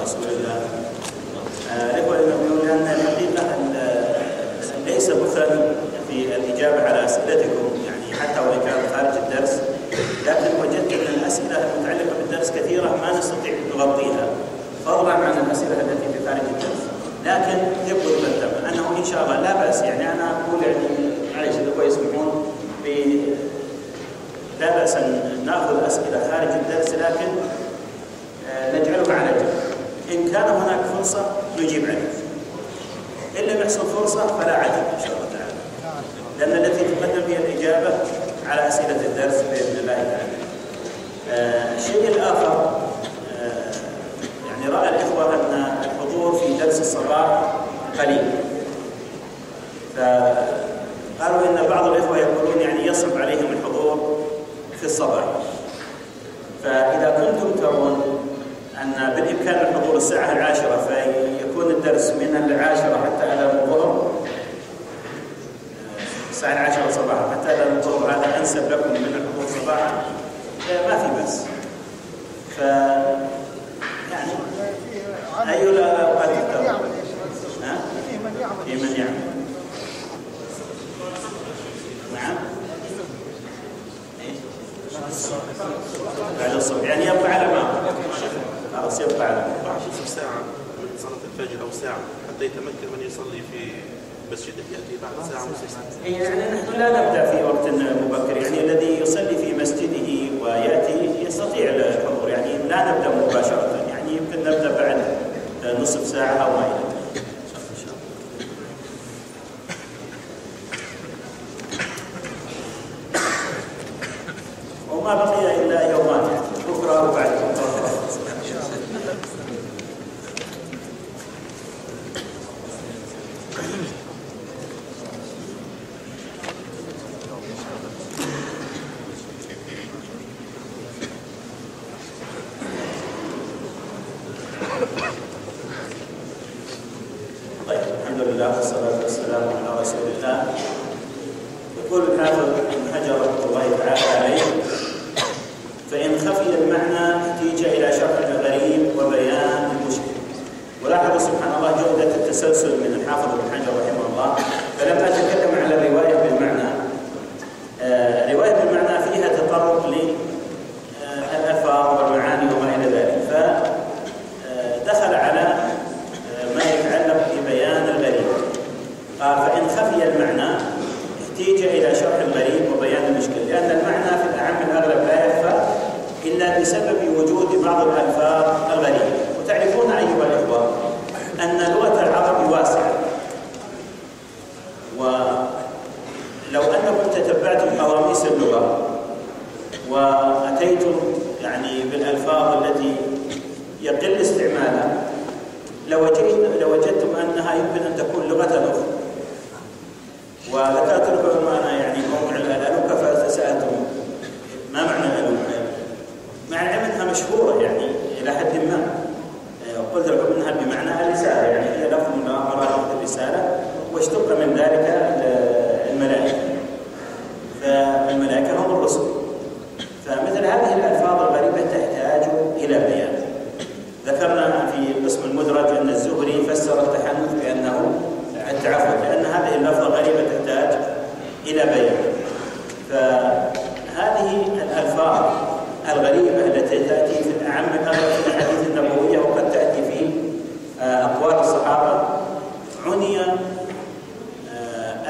رسول الله. الإخوة يقولون أن الحقيقة ليس بخلا في الإجابة على أسئلتكم، يعني حتى وإن كانت خارج الدرس، لكن وجدت أن الأسئلة المتعلقة بالدرس كثيرة ما نستطيع نغطيها فضلا عن الأسئلة التي في خارج الدرس. لكن يبدو بالتم أنه إن شاء الله لا بأس، يعني أنا أقول يعني معلش الإخوة يسمحون لا بأس أن نأخذ أسئلة خارج الدرس، لكن نجعلها على جنب. إن كان هناك فرصة نجيب عليه، إن لم يحصل فرصة فلا عجب إن شاء الله تعالى، لأن التي تقدم فيها الإجابة على أسئلة الدرس بإذن الله تعالى. الشيء الآخر، يعني رأى الإخوة أن الحضور في درس الصباح قليل، فقالوا إن بعض الإخوة يقولون يعني يصعب عليهم الحضور في الصباح، فإذا كنتم ترون أن بالإمكان الحضور الساعة 10 فيكون الدرس من 10 حتى أذان الظهر، الساعة 10 صباحا حتى أذان الظهر، هذا أنسب لكم من الحضور صباحا، ما في بس. ف يعني أي الأوقات تختارون؟ في من يعمل. نعم. بعد الصبح يعني يبقى على ما خلاص يبقى على نصف ساعة من صلاة الفجر أو ساعة حتى يتمكن من يصلي في مسجده، يأتي بعد ساعة ونصف ساعة. يعني نحن لا نبدأ في وقت مبكر، يعني الذي يصلي في مسجده ويأتي يستطيع الحضور، يعني لا نبدأ مباشرة، يعني يمكن نبدأ بعد نصف ساعة أو ما إلى ذلك. وما بقي إلا يومان، بكرة وبعد بكرة. طيب، الحمد لله والصلاة والسلام على رسول الله. يقول الحافظ ابن حجر رحمه الله تعالى عليه: فإن خفي المعنى احتيج إلى شرح الغريب وبيان المشكل. ولاحظوا سبحان الله جودة التسلسل من الحافظ ابن حجر رحمه الله، فلما أتكلم على الرواية بالمعنى، الرواية بالمعنى فيها تطرق للألفاظ والمعاني وما إلى ذلك، فدخل على ما يتعلق ببيان الغريب. قال: فإن خفي المعنى احتيج إلى شرح الغريب وبيان المشكل، لأن المعنى في الأعم الأغلب لا يخفى إلا بسبب وجود بعض الألفاظ الغريبة. وتعرفون أيها الإخوة أن لغة العرب واسعة، ولو أنكم تتبعتم قواميس اللغة وأتيتم يعني بالألفاظ التي يقل استعمالها لوجدتم أنها يمكن أن تكون لغة أخرى. وذكرت لكم أنا يعني موضوع الألوكة، فسألتم ما معنى الألوكة؟ مع العلم أنها مشهورة يعني إلى حد ما، قلت لكم أنها بمعنى الرسالة، يعني هي لفظ من مراتب الرسالة، واشتق من ذلك الملائكة، فالملائكة هم الرسل. فمثل هذه الألفاظ الغريبة تحتاج إلى بيان. ذكرنا في القسم المدرج أن الزهري فسر التحنث بأنه التعفف، لأن هذه اللفظة غريبة تحتاج إلى بيان. فهذه الألفاظ الغريبة التي تأتي في الأعم الأغلب في الأحاديث النبوية وقد تأتي في أقوال الصحابة، عني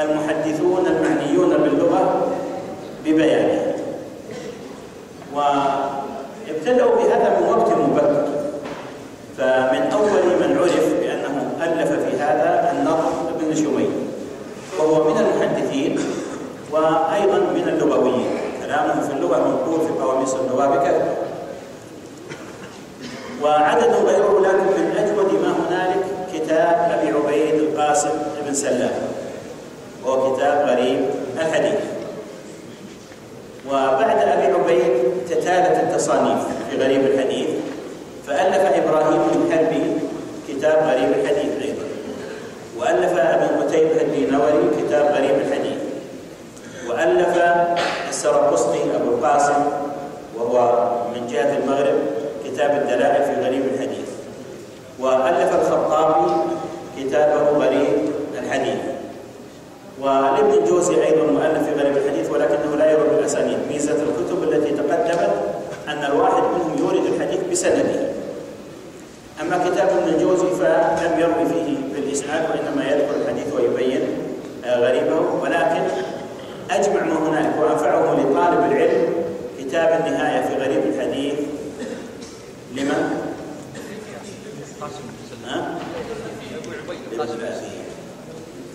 المحدثون المعنيون باللغة ببيانها، وابتدأوا بهذا من وقت مبكر. فمن أول من عرف بأنه ألف في هذا النضر بن شميل، وهو من المحدثين وأيضا من اللغويين، كلامه في اللغة منقول في قواميس اللغة بكثرة. وعدد غيره، لكن من أجود ما هنالك كتاب أبي عبيد القاسم بن سلام، وهو كتاب غريب الحديث. وبعد أبي عبيد تتالت التصانيف في غريب الحديث، فألف إبراهيم الحلبي كتاب غريب الحديث أيضا، وألف أبو قتيبة الدينوري كتاب غريب الحديث، وألف السرقسطي أبو القاسم وهو من جهة المغرب كتاب الدلائل في غريب الحديث، بسنده. أما كتاب ابن الجوزي فلم يروي فيه بالإسناد، وإنما يذكر الحديث ويبين غريبه، ولكن أجمع ما هناك وأنفعه لطالب العلم كتاب النهاية في غريب الحديث. لمن؟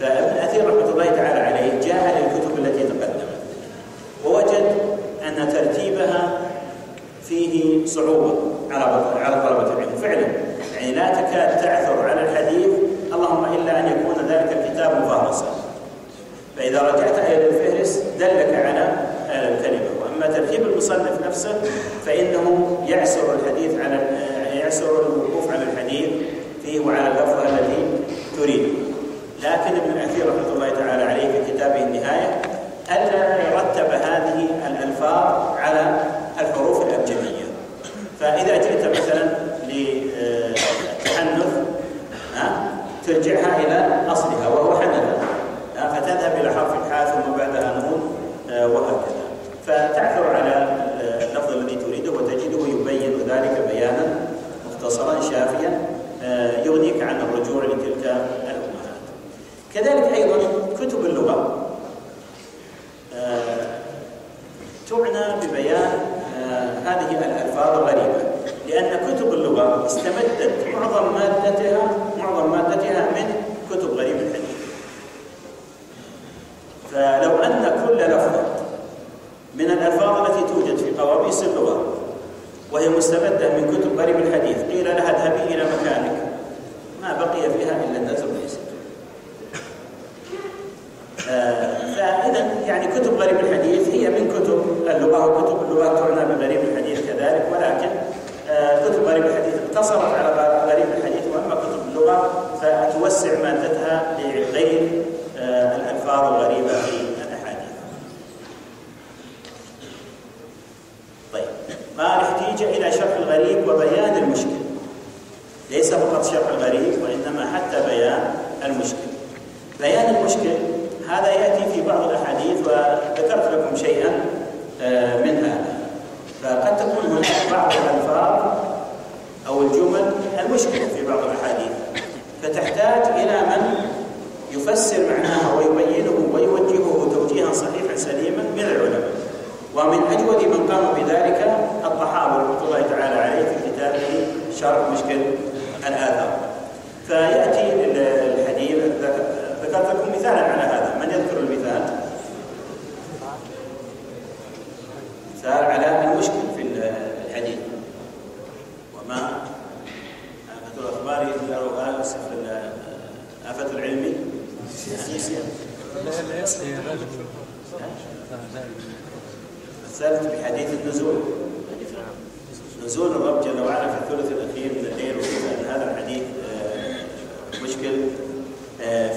فابن أثير رحمة الله تعالى عليه جاء للكتب التي تقدمت ووجد أن ترتيبها فيه صعوبة على طلبة العلم فعلا، يعني لا تكاد تعثر على الحديث، اللهم إلا أن يكون ذلك الكتاب مفهرسا، فإذا رجعت إلى الفهرس دلك على الكلمة. وأما ترتيب المصنف نفسه فإنه يعسر الوقوف على الحديث فيه وعلى اللفظة التي تريد. لكن ابن الأثير رحمة الله تعالى عليه في كتابه النهاية ألا يرتب هذه الألفاظ على الحروف الأبجدية. فإذا جئت مثلا للتحنث ترجعها إلى أصلها وهو حنث، فتذهب إلى حرف الحاء ثم بعدها نون وهكذا، فتعثر على اللفظ الذي تريده وتجده يبين ذلك بيانا مختصرا شافيا يغنيك عن الرجوع لتلك الأمهات. كذلك أيضا كتب اللغة تعنى ببيان هذه الألفاظ الغريبة، لأن كتب اللغة استمدت معظم مادتها من كتب غريب الحديث. فلو أن كل لفظة من الألفاظ التي توجد في قواميس اللغة وهي مستمدة من كتب غريب الحديث قيل لها اذهبي إلى مكانك ما بقي فيها إلا النزر واليسير. فإذا يعني كتب غريب الحديث هي من كتب اللغة، وكتب اللغة تعنى بغريب الحديث كذلك، ولكن كتب غريب الحديث اقتصرت على غريب الحديث، وأما كتب اللغة فتوسع مادتها لغير الألفاظ الغريبة في الأحاديث. طيب، قال احتيج إلى شرح الغريب وبيان المشكل، ليس فقط شرح الغريب وإنما حتى بيان المشكل. بيان المشكل هذا يأتي في بعض الأحاديث، وذكرت لكم شيئا من هذا. فقد تكون هناك بعض الألفاظ أو الجمل المشكلة في بعض الأحاديث، فتحتاج إلى من يفسر معناها ويبينه ويوجهه توجيها صحيحا سليما من العلماء. ومن أجود من قام بذلك الطحاوي رحمة الله تعالى عليه في كتابه شرح مشكل الآثار. فيأتي الحديث، ذكرت لكم مثالا على هذا، من يذكر المثال؟ مثال على المشكل في الحديث. وما آفة الأخبار يذكرها آفة العلم لا يصلي الرجل مثلت بحديث النزول، نزول الرب جل وعلا في الثلث الأخير من الليل، وأن هذا الحديث مشكل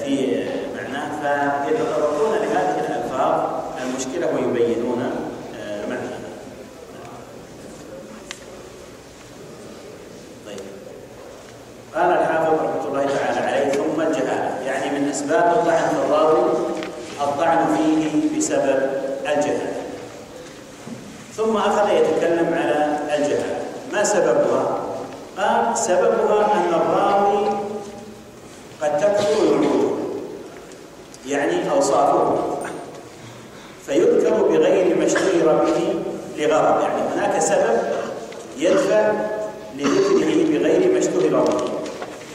في معناه، فيتطرقون لهذه الألفاظ المشكلة ويبينون معناها. طيب، قال الحافظ رحمة الله تعالى عليه: ثم الجهالة، يعني من أسباب الطعن في الراوي الطعن فيه بسبب الجهالة. ثم أخذ يتكلم على الجهالة. ما سببها؟ قال: سببها أن الراوي قد تكثر العيوب، يعني أوصافه، فيذكر بغير ما اشتهر به لغرض، يعني هناك سبب يدفع لذكره بغير ما اشتهر به،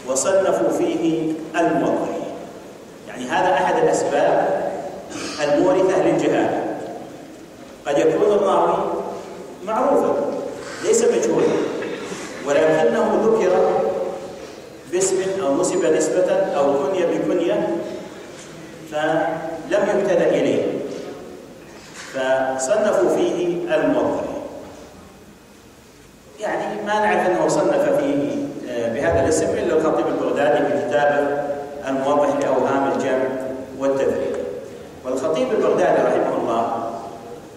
وصنفوا فيه الموضح. يعني هذا أحد الأسباب المورثة للجهالة. قد يكون الراوي معروفا ليس مجهولا، ولكنه ذكر باسم أو نسب نسبة أو كنية بكنية فلم يبتدأ إليه، فصنفوا فيه الموضح. يعني ما نعرف أنه صنف فيه بهذا الاسم إلا الخطيب البغدادي بكتابه الموضح لأوهام الجمع والتفريق. والخطيب البغدادي رحمه الله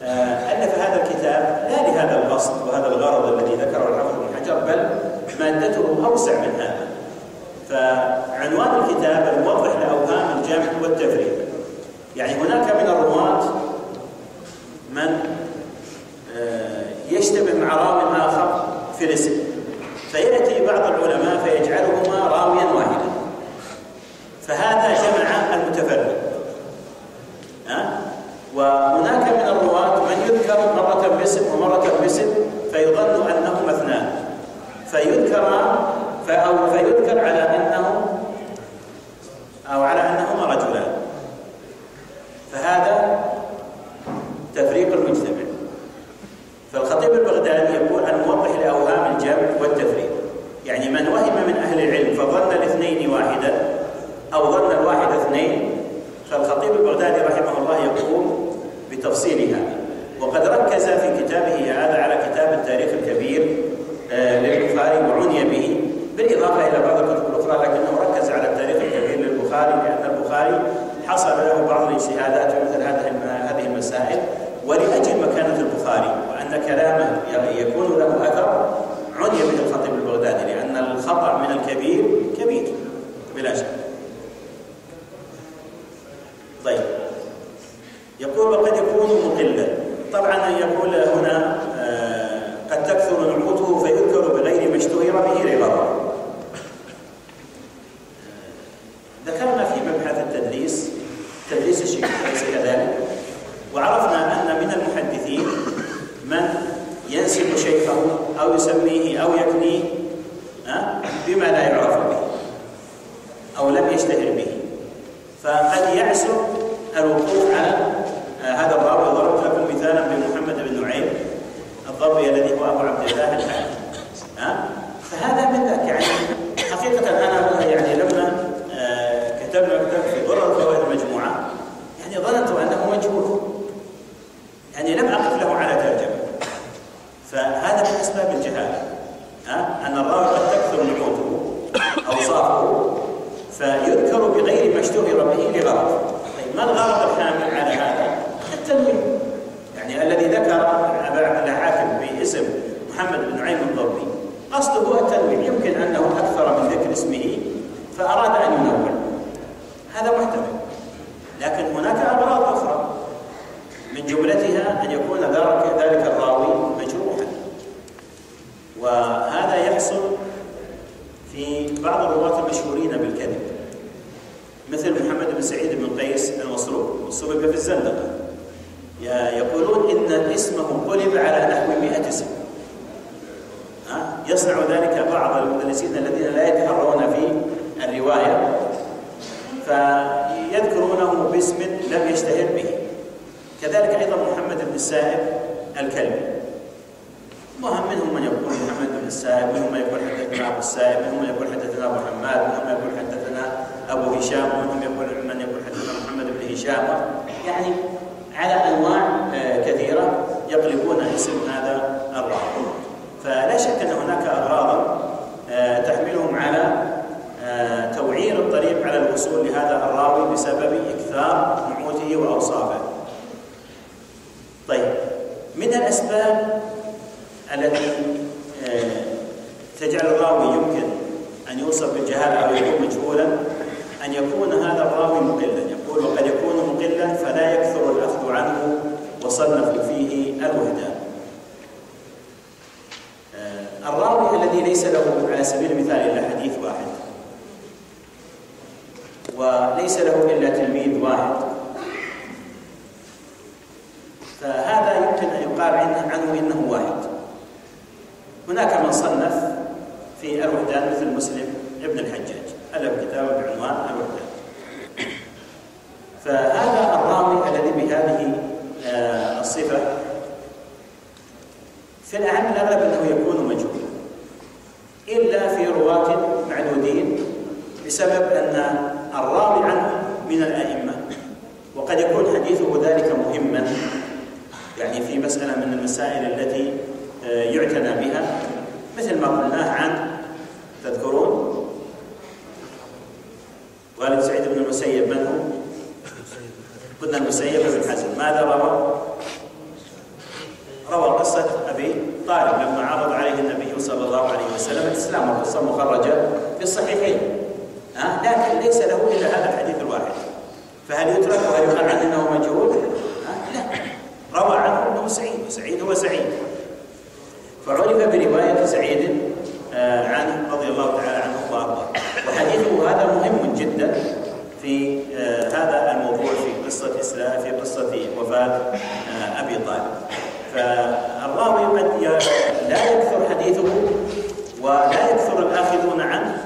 ألف هذا الكتاب لا لهذا القصد وهذا الغرض الذي ذكره الحافظ بن حجر، بل مادته أوسع من هذا. فعنوان الكتاب الموضح لأوهام الجمع والتفريق، يعني هناك من الرواة من يشتبه مع راو آخر في الاسم، فيأتي بعض العلماء فيجعلهما راويا واحدا، فهذا جمع المتفرد. وهناك من الرواة من يذكر مرة باسم ومرة باسم فيظن أنهما اثنان، فيذكر على أنهما رجلان، فهذا تفريق المجتمع. فالخطيب البغدادي يقول الموضح لأوهام الجمع والتفريق، يعني من وهم من أهل العلم فظن الاثنين واحدا أو ظن الواحد اثنين، فالخطيب البغدادي رحمه الله يقوم بتفصيل هذا. وقد ركز في كتابه هذا على كتاب التاريخ الكبير للبخاري وعني به بالإضافة إلى بعض الكتب الأخرى، لكنه ركز على التاريخ الكبير للبخاري لأن البخاري حصل له بعض الاجتهادات في مثل هذه المسائل، ولأجل مكانة البخاري وأن كلامه يكون له أثر عني به الخطيب البغدادي، لأن الخطأ من الكبير كبير بلا شك. طيب، يقول وقد يكون مقلا. طبعا يقول هنا قد تكثر نعوته فيذكر بغير ما اشتهر به لغرض. ذكرنا في مبحث التدليس تدليس الشيخ ليس كذلك، وعرفنا أن من المحدثين من ينسب شيخه أو يسميه أو يكنيه بما لا يعرف به أو لم يشتهر به، فقد يعسر الوقوف على هذا الراوي. ضربت لكم مثالا بمحمد بن نعيم الضبي الذي هو أبو عبد الله الحميد. فهذا من ذاك، يعني حقيقة أنا يعني لما كتبنا كتاب في ضرر فوائد المجموعة يعني ظننت أنه مجهول، يعني لم أقف له على ترجمة. فهذا من أسباب الجهالة، أن الراوي قد تكثر نعوته أوصافه فيذكر بغير ما اشتهر به لغرض. طيب، ما الغرض الحامل على هذا؟ التنوين. يعني الذي ذكر أبا عبد الله حاكم باسم محمد بن نعيم الضبي قصده التنوين، يمكن أنه أكثر من ذكر اسمه فأراد أن ينوع، هذا محتمل. لكن هناك أغراض أخرى من جملتها أن يكون ذلك الراوي مجروحا، وهذا يحصل في بعض الرواة المشهورين بالكذب، مثل محمد بن سعيد بن قيس المصروف في الزندقة. يقولون إن اسمه قلب على نحو 100 اسم. يصنع ذلك بعض المدلسين الذين لا يتحرون في الرواية، فيذكرونه باسم لم يشتهر به. كذلك أيضا محمد بن السائب الكلبي، منهم من يقول محمد بن السائب، منهم من يقول حدثنا أبو السائب، منهم من يقول حدثنا أبو حماد، منهم من يقول حدثنا أبو هشام، منهم من يقول حدثنا محمد بن هشام، يعني على أنواع كثيرة يقلبون اسم هذا الراوي. فلا شك أن هناك أغراضا تحملهم على توعير الطريق على الوصول لهذا الراوي بسبب إكثار نعوته وأوصافه. طيب، من الأسباب التي تجعل الراوي يمكن أن يوصف بالجهالة أو يكون مجهولا أن يكون هذا الراوي مقلا. يقول وقد يكون مقلا فلا يكثر الأخذ عنه وصنفوا فيه الوهدان. الراوي الذي ليس له على سبيل المثال إلا حديث واحد وليس له إلا تلميذ واحد، فهذا يمكن أن يقال عنه إنه واحد. هناك من صنف في الوهدان مثل مسلم ابن الحجاج ألف كتابه بعنوان الوهدان. فهذا الراوي الذي بهذه الصفة في الأهم الأغلب أنه يكون مجهولا إلا في رواة معدودين بسبب أن الراوي عنه من الأئمة، وقد يكون حديثه ذلك مهما، يعني في مسألة من المسائل التي يعتنى بها، مثل ما قلناه عن تذكرون والد سعيد بن المسيب من هو؟ قلنا المسيب بن حزم. ماذا روى؟ روى قصة أبي طالب لما عرض عليه النبي صلى الله عليه وسلم الإسلام، وقصة مخرجة في الصحيحين، لكن ليس له إلا هذا الحديث الواحد. فهل يترك وهل يقال عنه أنه مجهول؟ لا، روى عنه أنه سعيد، وسعيد هو سعيد، فعرف برواية سعيد عنه رضي الله تعالى عنه وارضاه. وحديثه هذا مهم جدا في هذا الموضوع في قصة وفاة أبي طالب. فالراوي قد لا يكثر حديثه ولا يكثر الآخذون عنه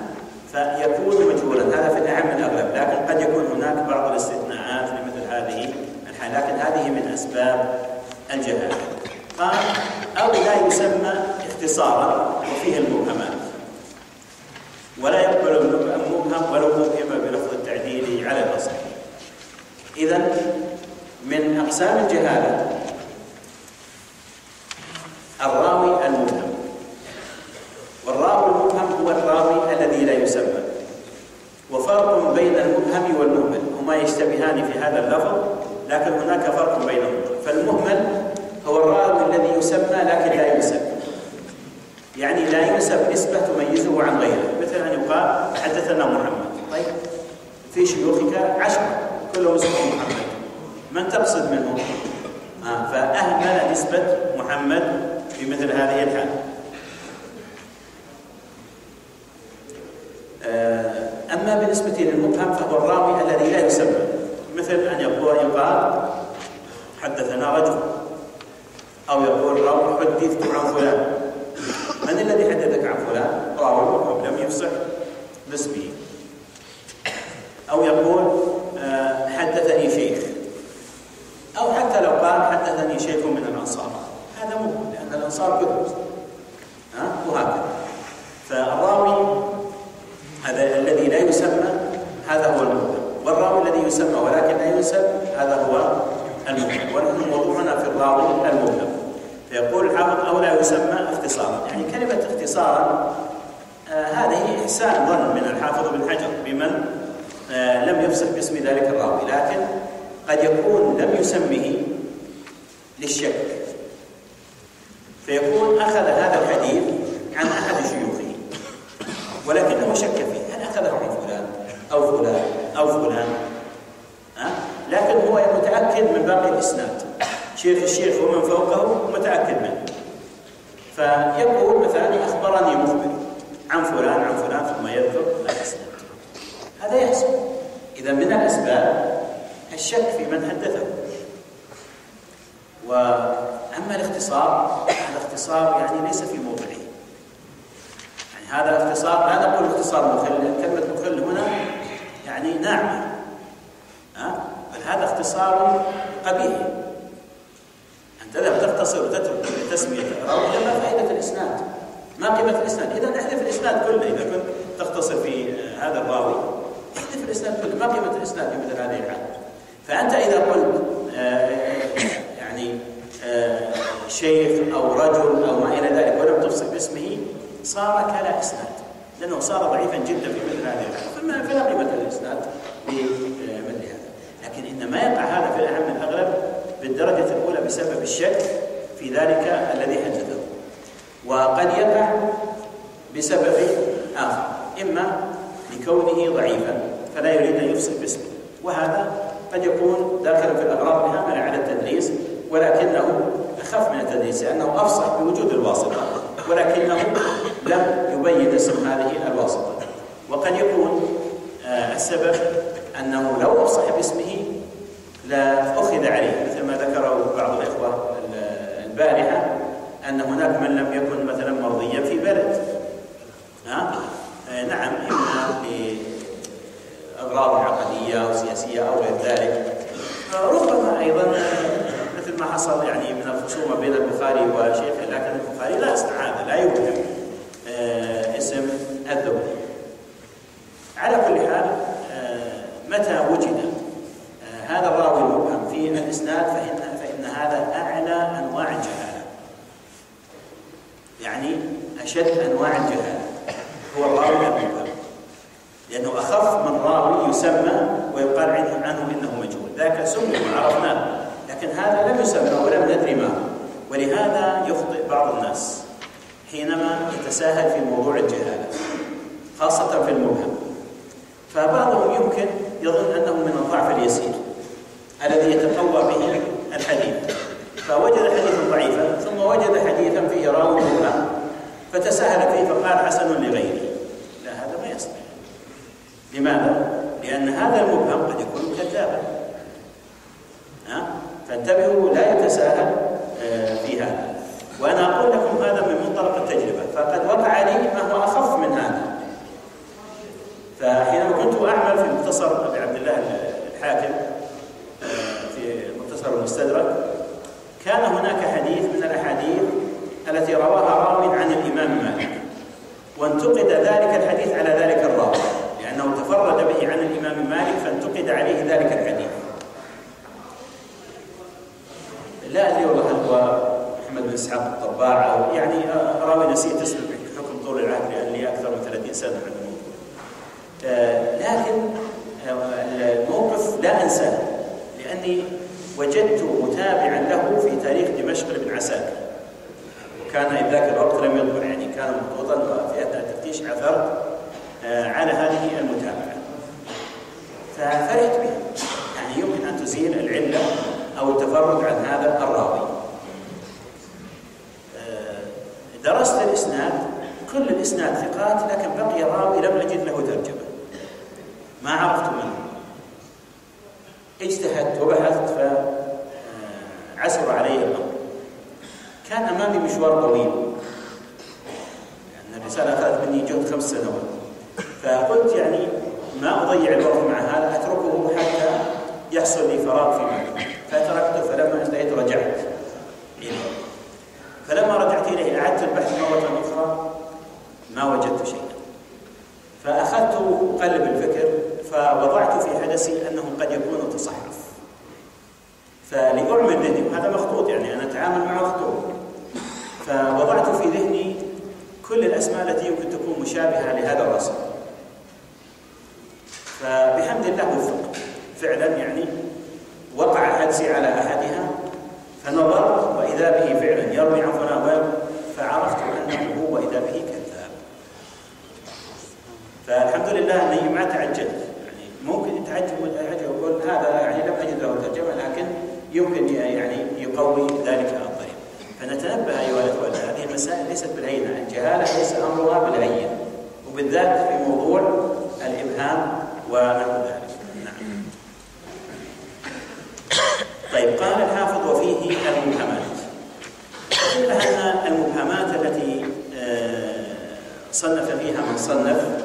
فيكون مجهولا، هذا في الأعم الأغلب، لكن قد يكون هناك بعض الاستثناءات لمثل هذه الحالة، لكن هذه من أسباب الجهالة. قال أو لا يسمى اختصارا وفيه المبهمات، ولا يقبل المبهم ولو مبهم بلفظ التعديل على الأصل. إذن من أقسام الجهالة الراوي المبهم، والراوي المبهم هو الراوي الذي لا يسمى. وفرق بين المبهم والمهمل، هما يشتبهان في هذا اللفظ لكن هناك فرق بينهما. فالمهمل هو الراوي الذي يسمى لكن لا ينسب، يعني لا ينسب نسبة تميزه عن غيره، مثل أن يقال حدثنا محمد. طيب في شيوخك 10 كلهم اسمهم محمد، من تقصد منهم؟ فأهمل نسبة محمد في مثل هذه الحالة. أما بالنسبة للمبهم فهو الراوي الذي لا يسمى، مثل أن يقال حدثنا رجل، أو يقول راوي حدثت عن فلان. من الذي حدثك عن فلان؟ راوي مبهم لم يفصح باسمه. أو يقول حدثني شيخ، أو حتى لو قال حدثني شيخ من الأنصار، هذا مبهم لأن الأنصار كثر، وهكذا. فالراوي هذا الذي لا يسمى هذا هو المبهم، والراوي الذي يسمى ولكن لا ينسب هذا هو المبهم. ونحن موضوعنا في الراوي المبهم. فيقول الحافظ أو لا يسمى اختصارا، يعني كلمة اختصارا هذه إحسان ظن من الحافظ بن حجر بمن لم يفصح باسم ذلك الراوي، لكن قد يكون لم يسمه للشك، فيكون أخذ هذا الحديث عن أحد شيوخه ولكنه شك فيه، هل أخذه عن فلان أو فلان أو فلان؟ لكن هو متأكد من باقي الإسناد، شيخ الشيخ ومن فوقه متأكد منه، فيقول مثلا أخبرني مخبر عن فلان عن فلان ثم يذكر الإسناد، هذا يحصل. إذا من الأسباب الشك في من حدثه. وأما الاختصار، الاختصار يعني ليس في موضعه، يعني هذا الاختصار لا نقول اختصار مخل، كلمة مخل هنا يعني ناعمة، بل هذا اختصار قبيح. أن تذهب تختصر وتترك تسمية الراوي، ما فائدة الإسناد؟ ما قيمة الإسناد؟ إذا احذف الإسناد كله. إذا كنت تختصر في هذا الراوي احذف الإسناد كله، ما قيمة الإسناد في مثل هذه الحالة؟ فأنت إذا قلت يعني شيخ أو رجل أو ما إلى ذلك ولم تفصل باسمه صار كلا إسناد، لأنه صار ضعيفا جدا في مثل هذه الحالة، فلا قيمة الإسناد بمثل هذا. لكن إنما يقع هذا في الأعم الأغلب بالدرجة الأولى بسبب الشك في ذلك الذي حدثه، وقد يقع بسبب آخر، إما لكونه ضعيفا فلا يريد أن يفصل باسمه، وهذا قد يكون داخلا في الأغراض الهامة على التدريس، ولكنه أخف من التدريس لأنه أفصح بوجود الواسطة، ولكنه لم يبين اسم هذه الواسطة. وقد يكون السبب أنه لو أفصح باسمه لا أخذ عليه، مثل ما ذكره بعض الإخوة البارحة أن هناك من لم يكن مثلا مرضيا في بلد، نعم، إما لأغراض عقدية أو سياسية أو غير ذلك. ربما أيضا مثل ما حصل يعني من الخصومة بين البخاري وشيخه، لكن البخاري لا استعاذ، لا يوهم اسم الذبح. على كل حال متى وجد هذا الراوي المبهم في الإسناد فإن هذا أعلى أنواع الجهالة، يعني أشد أنواع الجهالة هو الراوي المبهم، لأنه أخف من راوي يسمى ويقال عنه إنه مجهول، ذاك سمي وعرفناه، لكن هذا لم يسمى ولم ندري ما هو. ولهذا يخطئ بعض الناس حينما يتساهل في موضوع الجهالة خاصة في المبهم، فبعضهم يمكن يظن أنه من الضعف اليسير الذي يتقوى به الحديث، فوجد حديثا ضعيفا ثم وجد حديثا فيه راوي مبهم فتساهل فتساهل فيه فقال حسن لغيره، لا هذا ما يصلح. لماذا؟ لأن هذا المبهم قد يكون كذابا. فانتبهوا، لا يتساهل في هذا. وأنا أقول لكم هذا من منطلق التجربة، فقد وقع لي ما هو أخف من هذا. فحينما كنت أعمل في مختصر أبي عبد الله الحاكم في مختصر المستدرك، كان هناك حديث من الأحاديث التي رواها راو عن الإمام مالك، وانتقد ذلك الحديث على ذلك الراوي لأنه تفرد به عن الإمام مالك، فانتقد عليه ذلك الحديث. لا أدري والله هل هو محمد بن إسحاق الطباع أو يعني راوي نسيت اسمه بحكم طول العهد لأن لي أكثر من 30 سنة عن الموضوع. لكن الموقف لا أنساه، لأني وجدت متابعا له في تاريخ دمشق لابن عساكر، وكان إذ ذاك الوقت لم يطبع، يعني كان مخطوطا، وفي أثناء التفتيش عثرت على هذه المتابعة ففرحت بها. يعني يمكن أن تزيل العلة أو التفرد عن هذا الراوي. درست الإسناد، كل الإسناد ثقات، لكن بقي راوي لم أجد له ترجمة، ما عرفت منه. اجتهدت وبحثت فعسر علي الأمر. كان أمامي مشوار طويل، يعني الرسالة أخذت مني جهد 5 سنوات، فقلت يعني ما أضيع الوقت مع هذا، أتركه حتى يحصل لي فراغ في مالي، فتركته. فلما انتهيت رجعت إليه، فلما رجعت إليه أعدت البحث مرة أخرى ما وجدت شيئا، فأخذت قلب الفكر فوضعت في حدثي أنه قد يكون تصحف، فلأعمل ذهني، وهذا مخطوط يعني أنا أتعامل مع خطوط، فوضعت في ذهني كل الأسماء التي يمكن تكون مشابهة لهذا الرسم، فبحمد الله وفقت فعلا. يعني وقع حدسي على أحدها، فنظرت وإذا به فعلا يروي عن فلان، فعرفت أنه هو وإذا به كذاب. فالحمد لله أني ما تعجلت، يعني ممكن يتعجب ويقول هذا يعني لم أجد له ترجمة، لكن يمكن يعني يقوي ذلك الطريق. فنتنبه أيها الأخوة، هذه المسائل ليست بالهينة، الجهالة ليس أمرها بالهين، وبالذات في موضوع الإبهام ونحو ذلك. نعم. طيب، قال الحافظ وفيه المبهمات. قيل أن المبهمات التي صنف فيها من صنف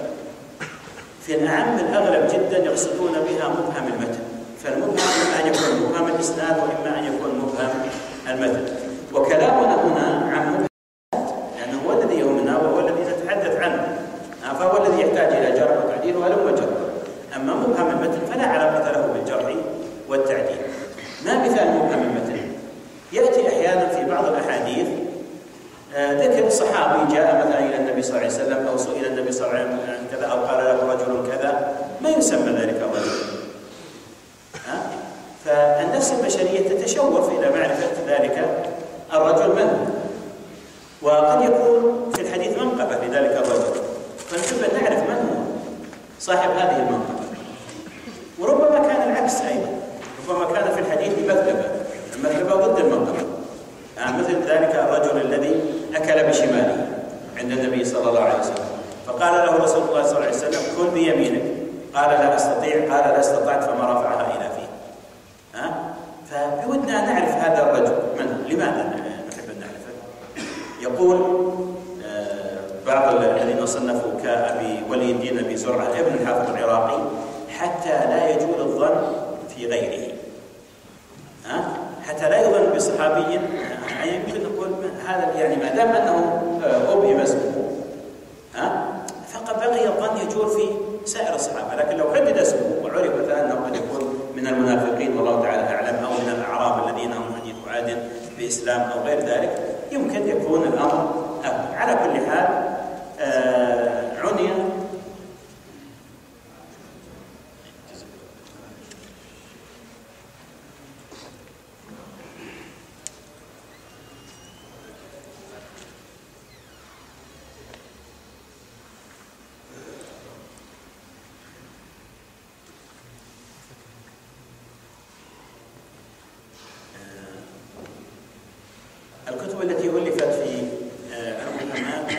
في الأعم الأغلب جدا يقصدون بها مبهم المتن، فالمبهم إما أن يكون مبهم الإسناد وإما أن يكون مبهم المتن. وكلامنا هنا عن مبهم لأنه هو الذي يهمنا وهو الذي نتحدث عنه، فهو الذي يحتاج إلى جرح وتعديل ولم جرح. أما مبهم المتن فلا علاقة له بالجرح والتعديل. ما مثال مبهم المتن؟ يأتي أحيانا في بعض الأحاديث ذكر صحابي جاء مثلا إلى النبي صلى الله عليه وسلم أو سئل النبي صلى الله عليه وسلم عن كذا أو قال له رجل كذا، ما يسمى ذلك الرجل. فالنفس البشرية تتشوف إلى معرفة ذلك الرجل من، وقد يكون في الحديث منقبة لذلك الرجل، فنحب أن نعرف من هو صاحب هذه المنقبة. وربما كان العكس أيضا، ربما كان في الحديث مثلبة، المثلبة ضد المنقبة، مثل ذلك الرجل الذي أكل بشماله عند النبي صلى الله عليه وسلم، فقال له رسول الله صلى الله عليه وسلم كل بيمينك، قال لا أستطيع، قال لا استطعت، فما رفعها إلى فيه. فبودنا أن نعرف هذا الرجل من، لماذا نحب أن نعرفه؟ يقول بعض الذين صنفوا كأبي ولي الدين أبي زرعة ابن الحافظ العراقي حتى لا يجول الظن في غيره، حتى لا يظن بصحابي، يعني يمكن نقول هذا يعني ما دام أنه أبهم اسمه فقد بقي الظن يجول في سائر الصحابة. لكن لو حدد اسمه وعرف مثلا أنه قد يكون من المنافقين والله تعالى أعلم، أو من الأعراب الذين هم حديث عهد بإسلام أو غير ذلك، يمكن يكون الأمر أهل. على كل حال عني الكتب التي ألفت في المبهمات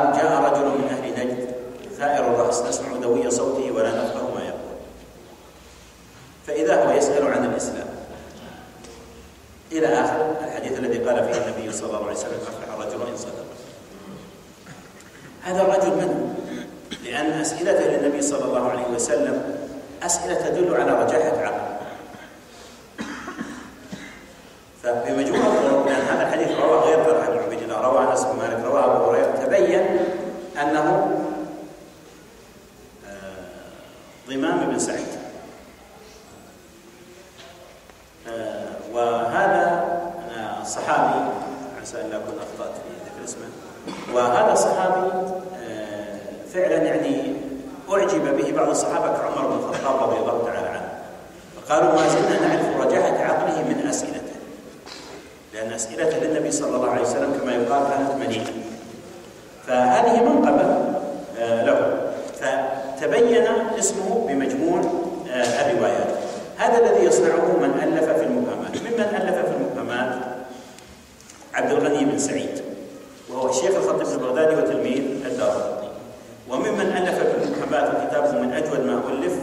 قال جاء رجل من أهل نجد ثائر الرأس نسمع دوي صوته ولا نفقه ما يقول، فإذا هو يسأل عن الإسلام إلى آخر الحديث الذي قال فيه النبي صلى الله عليه وسلم أفلح الرجل إن صدق. هذا الرجل من؟ لأن أسئلته للنبي صلى الله عليه وسلم أسئلة تدل على رجاحة عقل. فبمجموع الطرق، لأن هذا الحديث رواه غير طلحة بن عبيد الله، رواه أنس بن مالك، رواه أبو هريرة، تبين أنه ضمام بن سعيد. وهذا الصحابي، عسى أن لا أكون أخطأت في ذكر اسمه، وهذا الصحابي فعلا يعني أعجب به بعض الصحابة كعمر بن الخطاب رضي الله تعالى عنه، فقالوا ما زلنا نعرف رجاحة عقله من أسئلته، لأن أسئلته للنبي صلى الله عليه وسلم كما يقال كانت مليئة، فهذه منقبة له، فتبين اسمه بمجموع الروايات. هذا الذي يصنعه من ألف في المبهمات. ممن ألف في المبهمات عبد الغني بن سعيد، وهو الشيخ الخطيب البغدادي وتلميذ الدارقطني. وممن ألف في المبهمات وكتابه من أجود ما ألف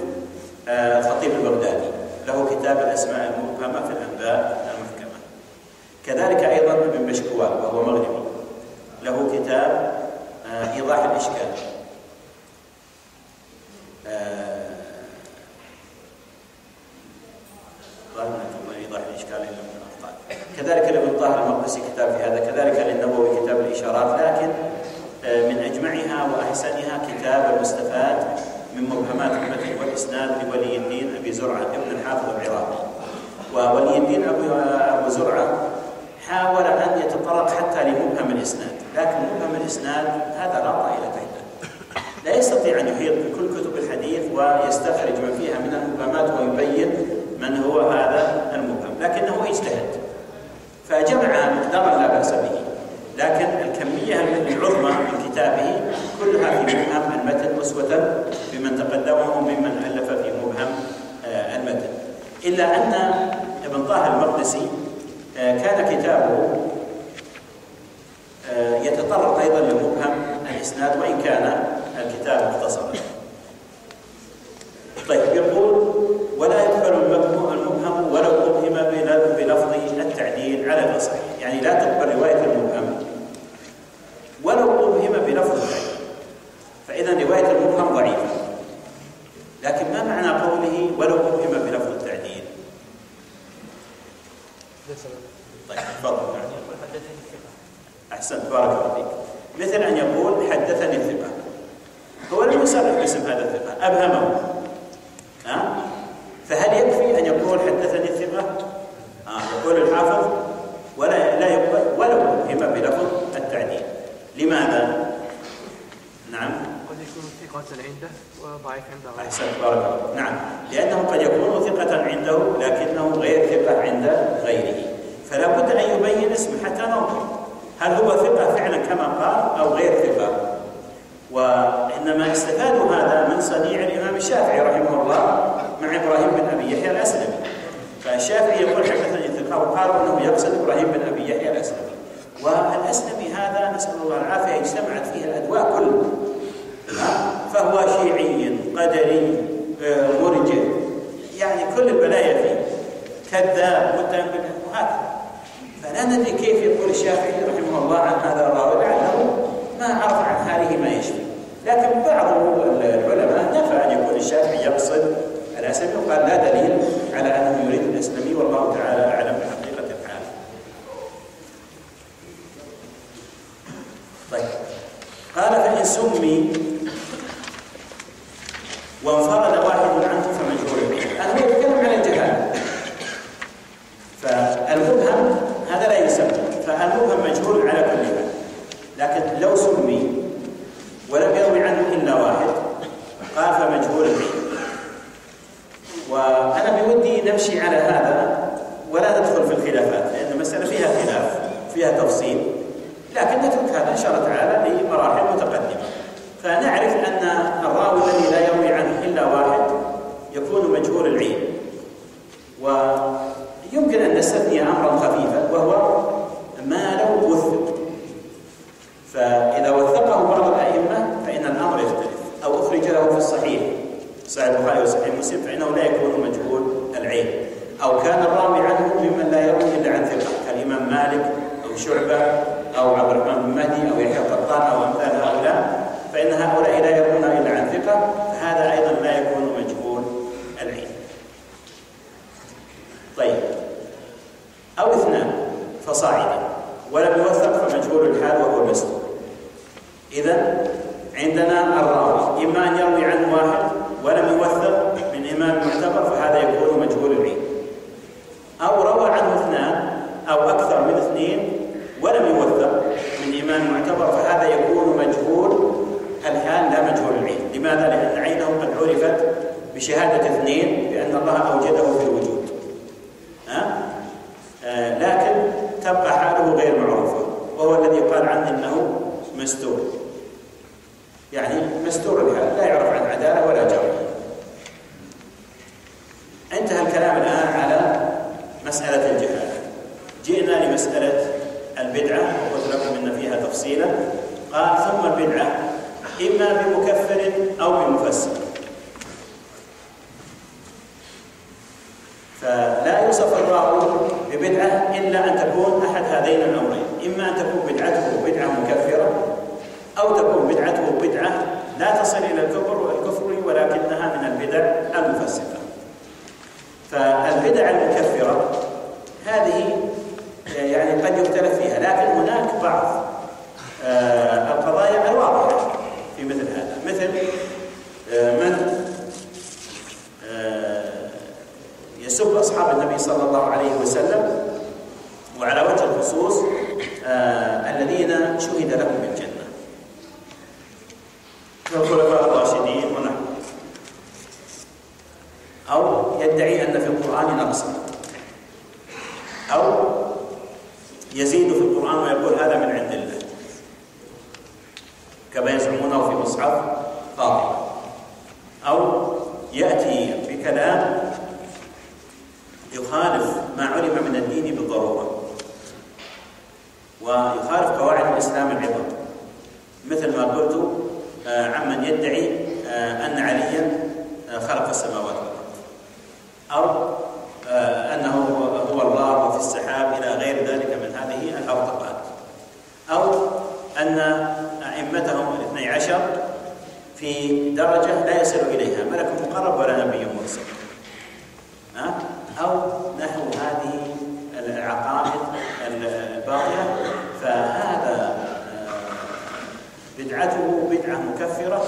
الخطيب البغدادي، له كتاب الأسماء المبهمة في الأنباء المحكمة. كذلك أيضا ابن بشكوال وهو مغربي، له كتاب إيضاح الإشكال. إيضاح الإشكال إلا من الأخطاء. كذلك لابن طاهر المقدسي كتاب في هذا، كذلك للنووي كتاب الإشارات، لكن من أجمعها وأحسنها كتاب المستفاد من مبهمات المتن والإسناد لولي الدين أبي زرعة ابن الحافظ العراقي. وولي الدين أبو زرعة حاول أن يتطرق حتى لمبهم الإسناد، لكن مبهم الإسناد هذا لا طائل تحته، لا يستطيع أن يحيط بكل كتب الحديث ويستخرج ما فيها من المبهمات ويبين من هو هذا المبهم، لكنه اجتهد فجمع مقدارا لا بأس به، لكن الكمية العظمى من كتابه كلها في مبهم المتن أسوة بمن تقدمه ممن ألف في مبهم المتن. إلا أن ابن طاهر المقدسي كان كتابه يتطرق أيضا لمبهم الإسناد وإن كان الكتاب مختصرا. طيب، يقول ولا يدخل المبهم ولو أبهم بلفظ التعديل على الأصح، يعني لا تقبل رواية المبهم ولو أبهم بلفظ التعديل، فإذا رواية المبهم ضعيفة. لكن ما معنى قوله ولو أبهم بلفظ التعديل؟ طيب تفضل. أحسنت، بارك الله فيك. مثل أن يقول حدثني الثقة، هو لم يصرح باسم هذا الثقة، أبهمه، فهل يكفي أن يقول حدثني الثقة؟ يقول الحافظ لا يقبل ولو أبهم بلفظ التعديل. لماذا؟ نعم، قد يكون ثقة عنده وضعيف عنده. أحسنت، بارك الله. نعم، لأنه قد يكون ثقة عنده لكنه غير ثقة عند غيره، فلا بد أن يبين اسمه حتى ننظر هل هو ثقة فعلا كما قال أو غير ثقة. وإنما استفادوا هذا من صنيع الإمام الشافعي رحمه الله مع إبراهيم بن أبي يحيى الأسلمي، فالشافعي يقول حدثني الثقة وقالوا أنه يقصد إبراهيم بن أبي يحيى الأسلمي. والأسلمي هذا نسأل الله العافية اجتمعت فيه الأدواء كلها، فهو شيعي قدري مرجئ، يعني كل البلايا فيه، كذاب متهم وهكذا. فلا ندري كيف يقول الشافعي رحمه الله عن هذا الراوي، لعله ما عرف عن حاله ما يشفي. لكن بعض العلماء نفى أن يكون الشافعي يقصد الأسلمي وقال لا دليل على أنه يريد الأسلمي، والله تعالى أعلم بحقيقة الحال. طيب، قال فإن سمي وانفرد واحد عنه فمجهول به. أنا هو يتكلم عن الجهالة، فالمبهم هذا لا يسمى، فالمبهم مجهول على كل حال. لكن لو سمي ولم يروي عنه إلا واحد قال فمجهول به. وأنا بودي نمشي على هذا ولا ندخل في الخلافات، لأن المسألة فيها خلاف فيها تفصيل، لكن نترك هذا إن شاء الله تعالى لمراحل متقدمة. فنعرف أن الراوي الذي لا يروي عنه إلا واحد يكون مجهول العين، ويمكن أن نستثني أمرا خفيفا وهو ما لو وثق، فإذا وثقه بعض هؤلاء لا يروون إلا عن ثقة، فهذا أيضا لا يكون مجهول العين. طيب، أو اثنان فصاعدا ولم يوثق فمجهول الحال وهو المستور. إذن عندنا الراوي إما أن يروي عنه واحد ولم يوثق من إمام معتبر فهذا يكون مجهول العين، أو روى عنه اثنان أو أكثر من اثنين ولم يوثق من إمام معتبر فهذا يكون مجهول الحال لا مجهول العين. لماذا؟ لأن عينه قد عرفت بشهادة اثنين بأن الله أوجده في الوجود، لكن تبقى حاله غير معروفة، وهو الذي يقال عنه إنه مستور، يعني مستور الحال لا يعرف عن عدالة ولا جرم. انتهى الكلام الآن على مسألة الجهالة. جئنا لمسألة البدعة، وقلت لكم إن فيها تفصيلا. قال ثم البدعة إما بمكفر أو بمفسر. فلا يوصف الراوي ببدعة إلا أن تكون أحد هذين الأمرين، إما أن تكون بدعته بدعة مكفرة أو تكون بدعته بدعة لا تصل إلى الكفر ولكنها من البدع المفسقة. فالبدع المكفرة هذه يعني قد يختلف فيها، لكن هناك بعض القضايا الواضحة في مثل هذا، مثل من يسب أصحاب النبي صلى الله عليه وسلم، وعلى وجه الخصوص الذين شهد لهم بالجنة كالخلفاء الراشدين ونحن، أو يدعي أن في القرآن نقصا، أو يزيد في القرآن ويقول هذا من عند الله كما يزعمونه في مصحف فاطمة، أو يأتي بكلام يخالف ما علم من الدين بالضرورة ويخالف قواعد الإسلام العظام، مثل ما قلت عمن يدعي أن عليا خلق السماوات والأرض، أو أنه هو الله وفي السحاب إلى غير ذلك من هذه الأرطقات، أو أن أئمتهم الاثني عشر في درجة لا يصل إليها ملك مقرب ولا نبي مرسل، أو نحو هذه العقائد الباطلة، فهذا بدعته بدعة مكفرة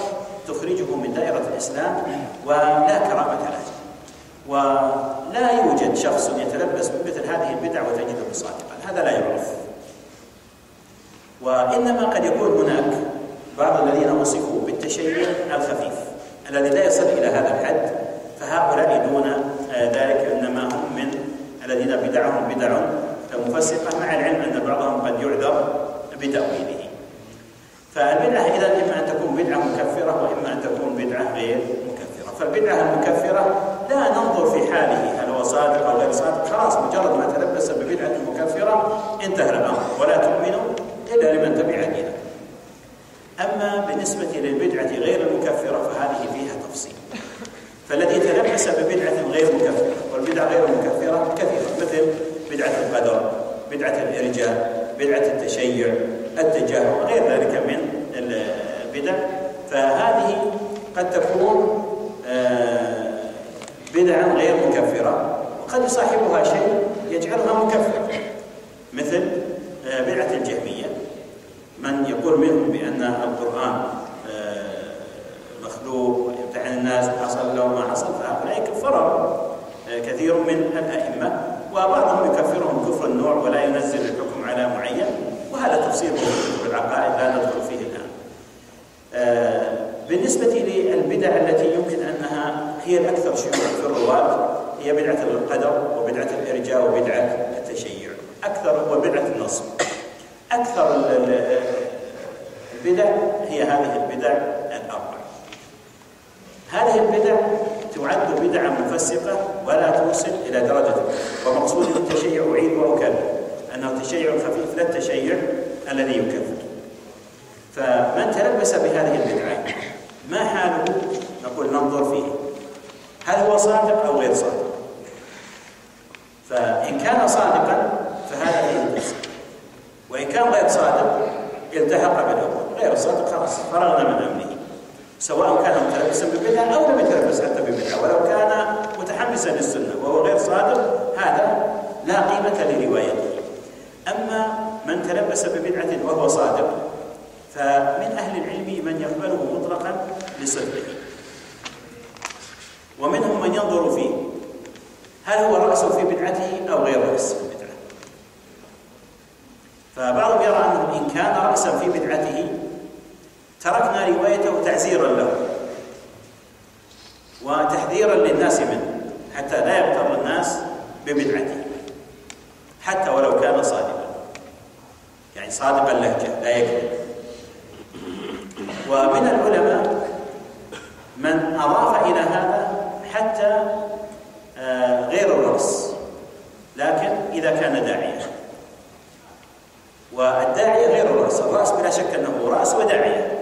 تخرجه من دائرة الإسلام ولا كرامة له، ولا يوجد شخص يتلبس بمثل هذه البدع وتجده صادقا، هذا لا يعرف. وإنما قد يكون هناك بعض الذين وصفوا بالتشيع الخفيف الذي لا يصل إلى هذا الحد، فهؤلاء دون ذلك إنما هم من الذين بدعهم بدع مفسقة، مع العلم أن بعضهم قد يعذر بتأويله. فالبدعة إذا إما أن تكون بدعة مكفرة وإما أن تكون بدعة غير مكفرة. فالبدعة المكفرة لا ننظر في حاله هل هو صادق أو غير صادق، خلاص مجرد ما تلبس ببدعة مكفرة انتهى الأمر، ولا تؤمنوا إلا لمن تبع دينه. أما بالنسبة للبدعة غير المكفرة فهذه فيها تفصيل. فالذي تلبس ببدعة غير مكفرة، والبدعة غير المكفرة كثيرة، مثل بدعة القدر، بدعة الإرجاء، بدعة التشيع، التجاهل وغير ذلك من البدع، فهذه قد تكون بدعة غير مكفرة، وقد يصاحبها شيء يجعلها مكفرة، مثل بدعة الجهمية، من يقول منهم بأن القرآن مخلوق ويمتحن الناس وحصل لهم ما حصل، فهؤلاء كفروا كثير من الأئمة، وبعضهم يكفرهم كفر النوع ولا ينزل الحكم على معين، وهذا تفصيل في العقائد لا ندخل فيه الآن. بالنسبة للبدع التي يمكن أنها هي الأكثر شيوعا في الرواة هي بدعة القدر وبدعة الإرجاء وبدعة التشيع، أكثر وبدعة النصب. أكثر البدع هي هذه البدع الأربع. هذه البدع تعد بدعة مفسقة ولا توصل إلى درجة، ومقصود التشيع أعيد وأكرر أنه تشيع خفيف لا التشيع الذي يكفر. فمن تلبس بهذه البدعة ما حاله؟ نقول ننظر فيه هل هو صادق أو غير صادق. فإن كان صادقا فهذا فيه التفسير، وإن كان غير صادق التحق بالأول، غير صادق خلاص فرغنا من أمره. سواء كان متلبسا ببدعة أو لم يتلبس حتى ببدعة، ولو كان متحمسا للسنة وهو غير صادق هذا لا قيمة لروايته. أما من تلبس ببدعة وهو صادق فمن أهل العلم من يقبله مطلقا لصدقه، ومنهم من ينظر فيه هل هو رأس في بدعته أو غير رأس في بدعته. فبعضهم يرى أنه إن كان رأسا في بدعته تركنا روايته تعزيرا له وتحذيرا للناس منه حتى لا يغتر الناس ببدعته حتى ولو كان صادقا، يعني صادق اللهجة لا يكذب. ومن العلماء من أضاف إلى هذا حتى غير الرأس، لكن إذا كان داعية، والداعية غير الرأس. الرأس بلا شك أنه رأس وداعية،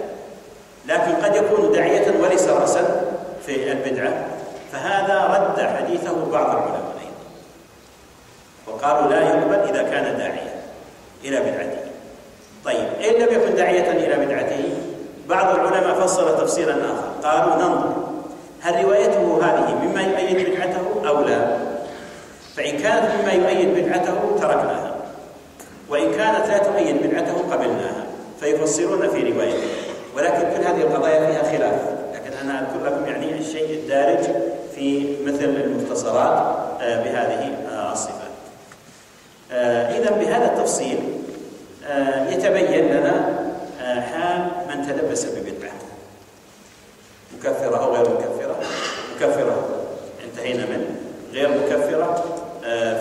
لكن قد يكون داعية وليس رأسا في البدعة، فهذا رد حديثه بعض العلماء وقالوا لا يقبل إذا كان داعية إلى بدعته. طيب إن لم يكن داعية إلى بدعته، بعض العلماء فصل تفصيلا آخر، قالوا ننظر هل روايته هذه مما يؤيد بدعته أو لا، فإن كانت مما يؤيد بدعته تركناها، وإن كانت لا تؤيد بدعته قبلناها، فيفصلون في روايته. ولكن كل هذه القضايا فيها خلاف، لكن أنا أذكر لكم يعني الشيء الدارج في مثل المختصرات بهذه الصفات. إذا بهذا التفصيل يتبين لنا حال من تلبس ببدعة مكفرة أو غير مكفرة. مكفرة انتهينا منه، غير مكفرة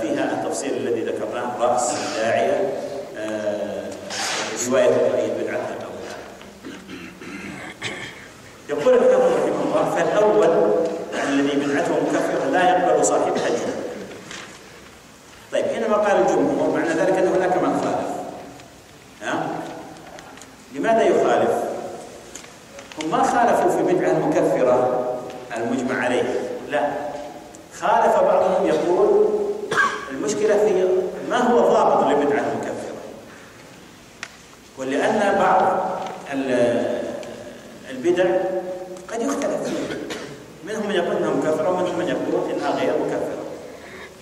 فيها التفصيل الذي ذكرناه، رأس، داعية، رواية تؤيد بدعتها أو لا. يقول الحافظ رحمه الله: فالأول الذي بدعته مكفرة لا يقبل صاحبها الجمهور. طيب حينما قال الجمهور معنى ذلك أن هناك من خالف. لماذا يخالف؟ هم ما خالفوا في بدعة المكفرة المجمع عليه، لا، خالف بعضهم يقول المشكلة في ما هو ضابط للبدعة المكفرة، ولأن بعض البدع قد يختلف فيها، منهم من يقول انها مكفرة ومنهم من يقول انها غير مكفرة.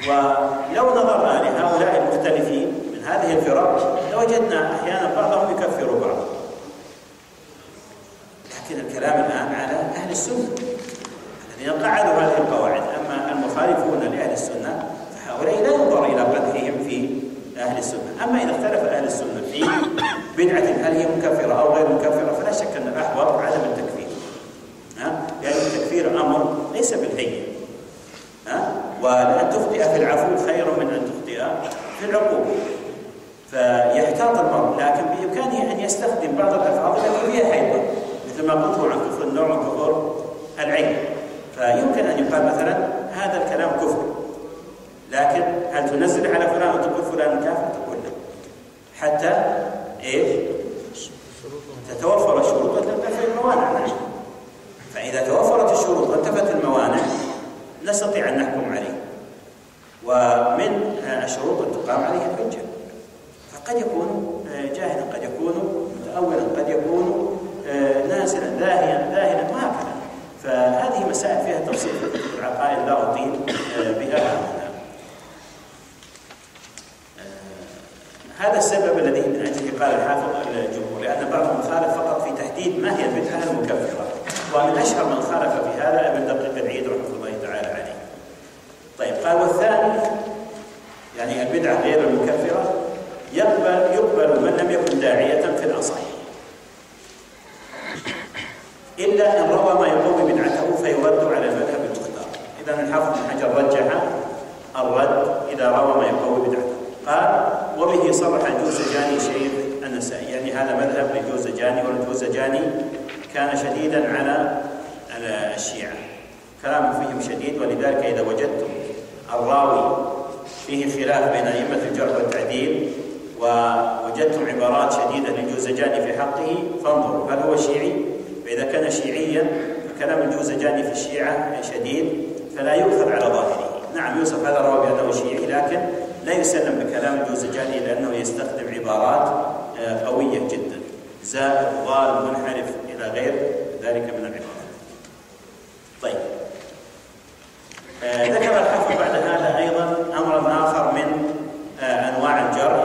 ولو نظرنا لهؤلاء المختلفين من هذه الفرق لوجدنا احيانا بعضهم يكفر بعضا، لكن الكلام الآن على أهل السنة الذين قعدوا هذه القواعد. أما المخالفون لأهل السنة فهؤلاء لا ينظر إلى قدحهم في أهل السنة. أما إذا اختلف أهل السنة في بدعة هل هي مكفرة أو غير مكفرة فلا شك أن الأحوط عدم التكفير، يعني التكفير أمر ليس بالهين، وأن تخطئ في العفو خير من أن تخطئ في العقوبة. فيحتاط المرء، لكن بإمكانه أن يستخدم بعض الألفاظ التي فيها حيطة، مثل ما قلت عن كفر النوع وكفر العين. فيمكن أن يقال مثلا هذا الكلام كفر، لكن هل تنزل على فلان وتقول فلان كافر؟ تقول له حتى تتوفر الشروط وتنتفي الموانع. فإذا توفرت الشروط وانتفت الموانع نستطيع أن نحكم عليه، ومن الشروط أن تقام عليه الحجة. فقد يكون جاهلا، قد يكون متأولا، قد يكون نازلا ذاهلا وهكذا. فهذه مسائل فيها تفصيل في العقائد لا أطيل بها. هذا السبب الذي من أجله قال الحافظ الجمهور، لأن بعضهم خالف فقط في تحديد ما هي البدعة المكفرة، ومن أشهر من خالف في هذا ابن دقيق العيد رحمه الله تعالى عليه. طيب قال: والثاني يعني البدعة غير المكفرة يقبل من لم يكن داعية في الأصح، إلا إن روى ما يقوم بدعته فيرد على المذهب المختار. إذا الحافظ بن حجر رجح الرد إذا روى ما يقوم بدعته. قال: وبه صرح الجوزجاني شيخ النسائي، يعني هذا مذهب للجوزجاني، والجوزجاني كان شديدا على الشيعة، كلامه فيهم شديد. ولذلك إذا وجدتم الراوي فيه خلاف بين أئمة الجرح والتعديل ووجدتم عبارات شديدة للجوزجاني في حقه فانظروا هل هو شيعي. فإذا كان شيعيا فكلام الجوزجاني في الشيعة شديد فلا يؤخذ على ظاهره. نعم يوصف هذا الراوي بأنه شيعي، لكن لا يسلم بكلام الجوزجاني لأنه يستخدم عبارات قوية جدا، زائد ضال منحرف إلى غير ذلك من العبارة. طيب، ذكر الحافظ بعد هذا أيضا أمرا آخر من أنواع الجرح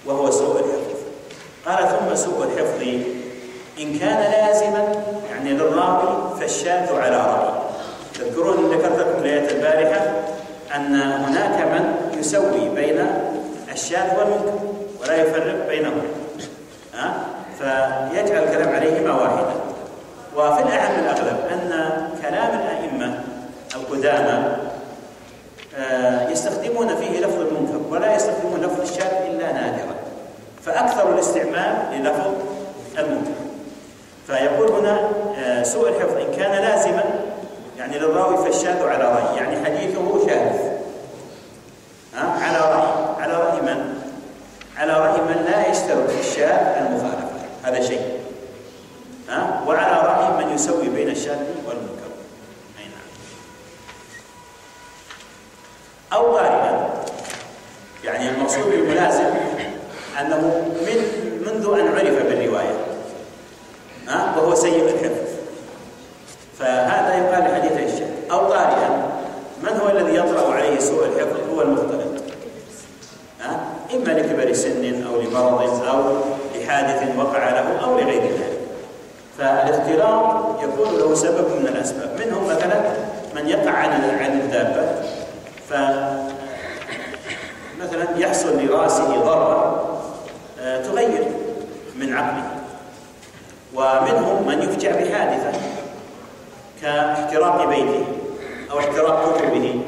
وهو سوء الحفظ. قال: ثم سوء الحفظ إن كان لازما يعني للراوي فالشاذ على رأي. تذكرون ذكرت لكم في الآية البارحة أن هناك من يسوي بين الشاذ والمنكر ولا يفرق بينهما، فيجعل الكلام عليهما واحدا. وفي الأعم الأغلب أن كلام الأئمة القدامى يستخدمون فيه لفظ المنكر ولا يستخدمون لفظ الشاذ إلا نادرا، فأكثر الاستعمال للفظ المنكر. فيقول هنا سوء الحفظ إن كان لازما يعني للراوي فالشاذ على رأي، يعني حديثه شاذ على رأي من؟ على رأي من لا يشترط في الشاذ المخالفة، هذا شيء، وعلى رأي من يسوي بين الشاذ والمنكر. أي نعم. أو غالبا يعني المقصود بالملازم أنه منذ أن عرف بالرواية وهو سيء الحفظ، فهذا يقال لحديث الشاذ. أو طارئا، من هو الذي يطرأ عليه سوء الحفظ؟ هو المختلط، إما لكبر سن أو لمرض أو لحادث وقع له أو لغير ذلك. فالاختلاط يكون له سبب من الأسباب، منهم مثلا من يقع عن الدابة، فمثلا يحصل لرأسه ضربة تغير من عقله، ومنهم من يفجع بحادثة كاحتراق بيته أو احتراق كتبه،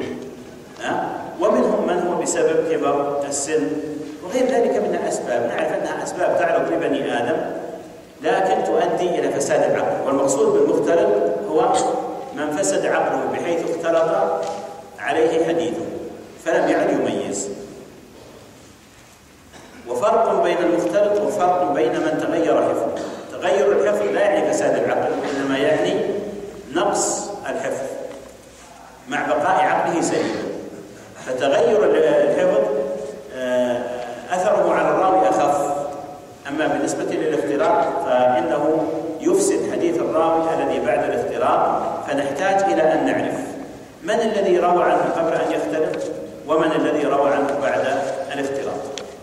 ومنهم من هو بسبب كبر السن وغير ذلك من الأسباب. نعرف أنها أسباب تعلق ببني آدم لكن تؤدي إلى فساد العقل. والمقصود بالمختلط هو من فسد عقله بحيث اختلط عليه حديثه فلم يعد يميز. وفرق بين المختلط وفرق بين من تغير حفظه. تغير الحفظ لا يعني فساد العقل، إنما يعني نقص الحفظ مع بقاء عقله سليما. فتغير الحفظ أثره على الراوي أخف، أما بالنسبة للاختلاط فإنه يفسد حديث الراوي الذي بعد الاختلاط. فنحتاج إلى أن نعرف من الذي روى عنه قبل أن يختلط ومن الذي روى عنه بعد الاختلاط.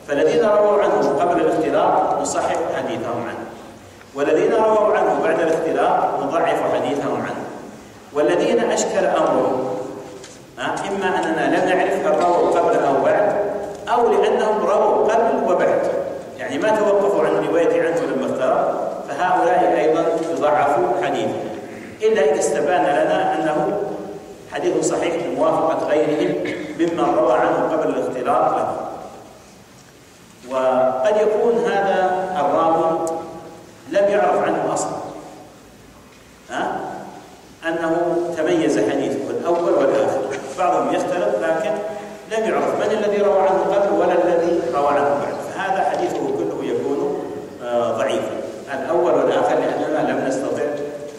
فالذين رووا عنه قبل الاختلاط نصحح حديثهم عنه، والذين رووا عنه بعد الاختلاط نضعف حديثهم عنه. والذين أشكل أمرهم إما أننا لم نعرف هل رووا قبل أو بعد، أو لأنهم رووا قبل وبعد، يعني ما توقفوا عن الرواية عنه لما اختلط، فهؤلاء أيضا يضعفوا حديثهم إلا إذا استبان لنا أنه حديث صحيح بموافقة غيرهم ممن روى عنه قبل الاختلاط له. وقد يكون هذا الراوي لم يعرف عنه أصلا أنه تميز حديثه الأول والآخر، بعضهم يختلط لكن لم يعرف من الذي روى عنه قبل ولا الذي روى عنه بعد، فهذا حديثه كله يكون ضعيفا الأول والآخر لأننا لم نستطع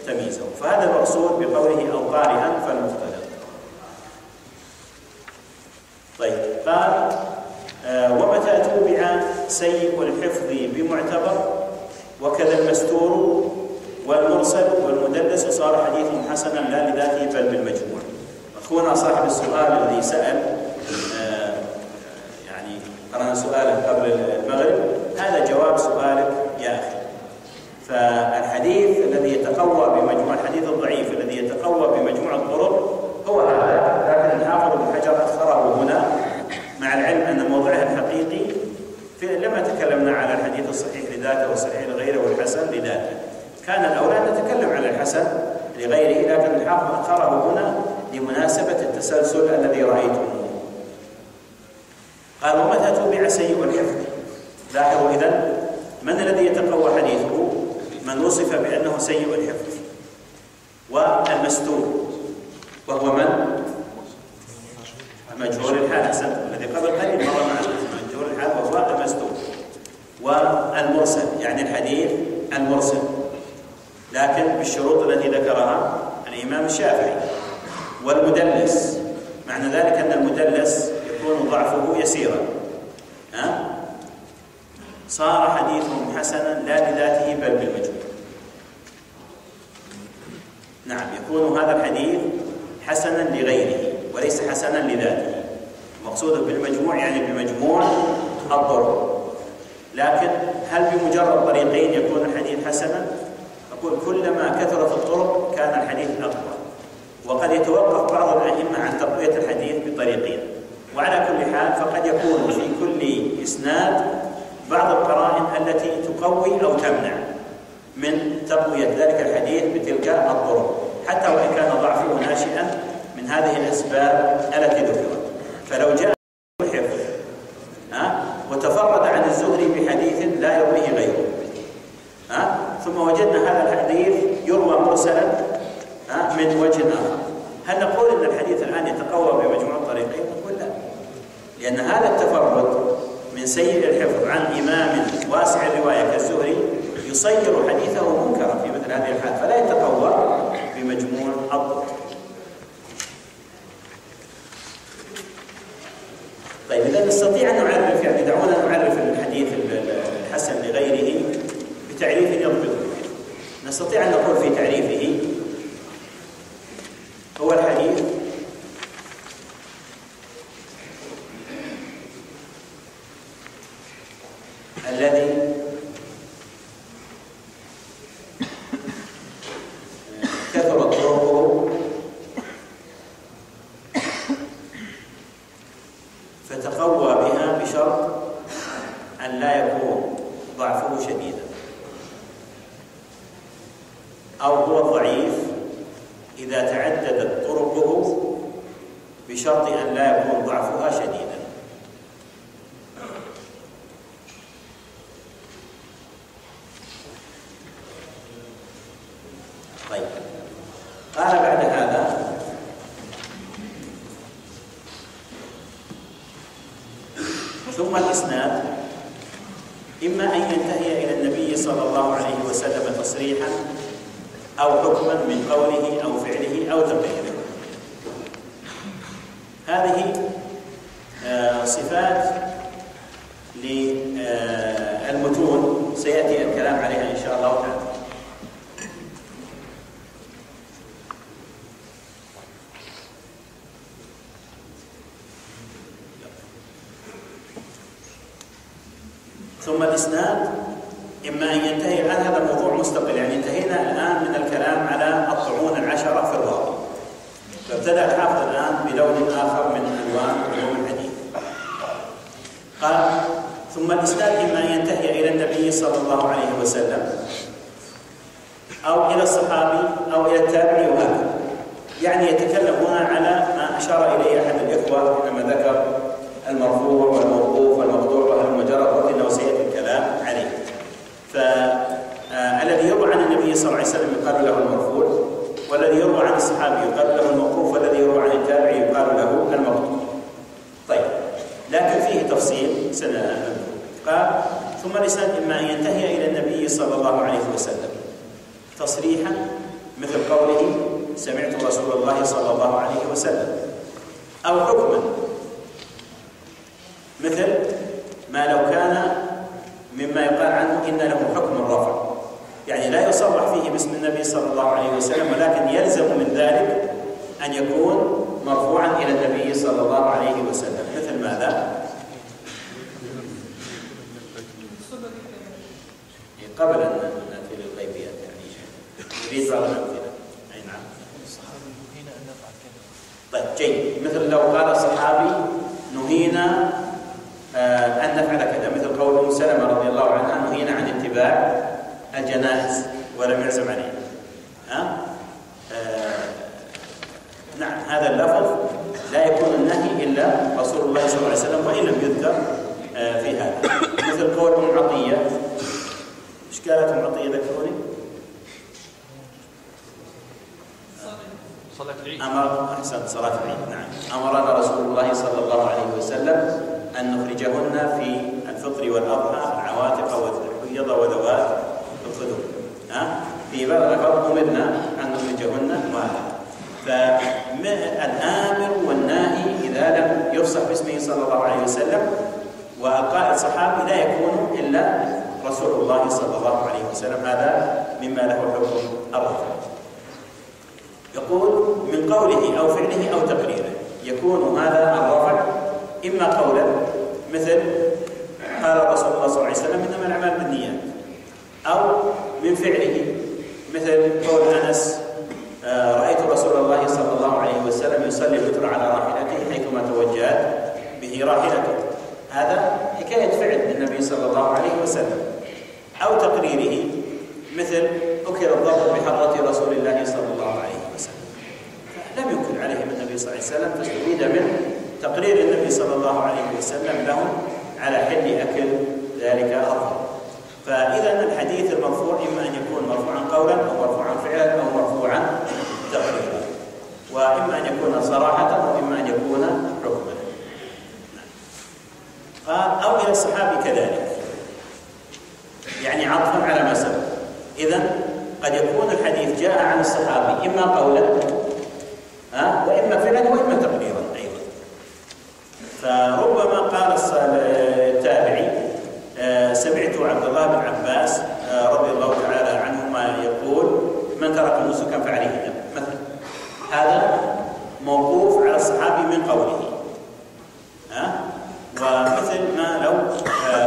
تمييزه. فهذا المقصود بقوله أو طارئا فالمختلط. طيب، قال ومتى توبع سيء الحفظ بمعتبر وكذا المستور والمرسل والمدلس صار حديثهم حسنا لا لذاته بل بالمجموع. أخونا صاحب السؤال الذي سأل يعني قرأنا سؤاله قبل المغرب، هذا جواب سؤالك يا أخي. فالحديث الذي يتقوى بمجموع الحديث الضعيف الذي يتقوى بمجموع الطرق هو هذا، لكن الحافظ بن حجر أخره هنا مع العلم أن موضعه الحقيقي لما تكلمنا على الحديث الصحيح لذاته والصحيح لغيره والحسن لذاته، كان الأولى أن نتكلم على الحسن لغيره، لكن الحافظ أخره هنا لمناسبة التسلسل الذي رأيتموه. قال ومتى توبع سيء الحفظ. لاحظوا إذن من الذي يتقوى حديثه؟ من وصف بأنه سيء الحفظ. والمستور وهو من؟ مجهول الحال، أحسنت، الذي قبل قليل مر معنا، مجهول الحال وهو المستور. والمرسل يعني الحديث المرسل لكن بالشروط التي ذكرها الإمام الشافعي. والمدلس معنى ذلك أن المدلس يكون ضعفه يسيرا، صار حديثهم حسنا لا لذاته بل بالمجهول. نعم، يكون هذا الحديث حسنا لغيره وليس حسنا لذاته. مقصوده بالمجموع يعني بمجموع الطرق. لكن هل بمجرد طريقين يكون الحديث حسنا؟ أقول كلما كثرت الطرق كان الحديث أقوى، وقد يتوقف بعض الأئمة عن تقوية الحديث بطريقين. وعلى كل حال فقد يكون في كل إسناد بعض القرائن التي تقوي أو تمنع من تقوية ذلك الحديث بتلك الطرق، حتى وإن كان ضعفه ناشئا من هذه الأسباب التي ذكرت. فلو جاء الحفظ وتفرد عن الزهري بحديث لا يرويه غيره، ثم وجدنا هذا الحديث يروى مرسلا من وجه آخر، هل نقول أن الحديث الآن يتقوى بمجموع الطريقين؟ نقول لا، لأن هذا التفرد من سيء الحفظ عن إمام واسع الرواية كالزهري يصير حديثه منكرا في مثل هذه الحال، فلا يتقوى بمجموع الطرق. طيب، إذا نستطيع أن نعرف، يعني دعونا نعرف الحديث الحسن لغيره بتعريف يضبطه. نستطيع أن نقول في تعريفه: هو الحديث الذي كثرت طرقه فتقوى بها بشرط أن لا يكون ضعفه شديدا، أو هو الضعيف إذا تعددت طرقه بشرط أن لا يكون ضعفها شديدا. طيب، قال بعد هذا: ثم الإسناد إما أن ينتهي إلى النبي صلى الله عليه وسلم تصريحا أو حكما من قوله أو فعله أو تقريره. هذه صفات للمتون سيأتي الكلام عليها إن شاء الله تعالى. ثم الإسناد إما أن ينتهي الآن، هذا الموضوع مستقل، يعني انتهينا الآن من الكلام على الطعون العشرة في الراوي، فابتدأ الحافظ الآن بلون آخر من ألوان علوم الحديث. قال: ثم الإسناد إما أن ينتهي إلى النبي صلى الله عليه وسلم أو إلى الصحابي أو إلى التابعي، وهكذا. يعني يتكلم هنا على ما أشار إليه أحد الإخوة لما ذكر المرفوع والموقوف والمقطوع والمجرد، وإنه سيأتي الكلام عليه. فالذي يروى عن النبي صلى الله عليه وسلم يقال له المرفوع، والذي يروى عن الصحابي يقال له الموقوف، والذي يروى عن التابعي يقال له المقطوع. طيب، لكن فيه تفصيل سنذكره. قال: ثم الإسناد إما أن ينتهي إلى النبي صلى الله عليه وسلم تصريحا مثل قوله: سمعت رسول الله صلى الله عليه وسلم، أو حكما مثل ما لو كان مما يقال عنه إن له حكم الرفع، يعني لا يصرح فيه باسم النبي صلى الله عليه وسلم، ولكن يلزم من ذلك أن يكون مرفوعا إلى النبي صلى الله عليه وسلم. مثل ماذا؟ قبل أن نأتي للغيبيات، يعني نريد بعض الأمثلة. أي نعم. الصحابي نهينا أن نفعل كذا. طيب، جيد. مثل لو قال الصحابي: نهينا أن نفعل كذا، مثل قول أم سلمة رضي الله عنها: نهينا عن اتباع الجنائز ولم يعزم عليه. نعم، هذا اللفظ لا يكون النهي إلا رسول الله صلى الله عليه وسلم، وإن لم يذكر في هذا. مثل قول أم عطية، إيش قالت أم عطية؟ ذكروني. صلاة العيد. أحسن، صلاة العيد. نعم، أمرنا رسول الله صلى الله عليه وسلم أن نخرجهن في الفطر والأضحى العواتق والحيض وذوات الخدور. في بعض الألفاظ أمرنا أن نخرجهن، وهذا. فالآمر والناهي إذا لم يفصح باسمه صلى الله عليه وسلم وقال الصحابي لا يكون إلا رسول الله صلى الله عليه وسلم، هذا مما له حكم الرفع. بقوله أو فعله أو تقريره، يكون هذا الرفع إما قولا مثل قال رسول الله صلى الله عليه وسلم إنما الأعمال بالنيات، أو من فعله مثل قول أنس رأيت رسول الله صلى الله عليه وسلم يصلي الوتر على راحلته حيثما توجهت به راحلته، هذا حكاية فعل النبي صلى الله عليه وسلم. أو تقريره مثل أكل الضبط بحضرة رسول الله صلى الله عليه وسلم، لم يكن عليهم النبي صلى الله عليه وسلم، فاستفيد من تقرير النبي صلى الله عليه وسلم لهم على حل أكل ذلك الضبط. فإذا الحديث المرفوع إما أن يكون مرفوعا قولا أو مرفوعا فعلا أو مرفوعا تقريرا، وإما أن يكون صراحة وإما أن يكون حكما. قال أو إلى الصحابي كذلك، يعني عطفا على ما سبق. إذن قد يكون الحديث جاء عن الصحابي إما قولا وإما فعلا وإما تقريرا أيضا. فربما قال التابعي سمعت عبد الله بن عباس رضي الله تعالى عنهما يقول من ترك نسكا فعليه دم مثلا، هذا موقوف على الصحابي من قوله. ومثل ما لو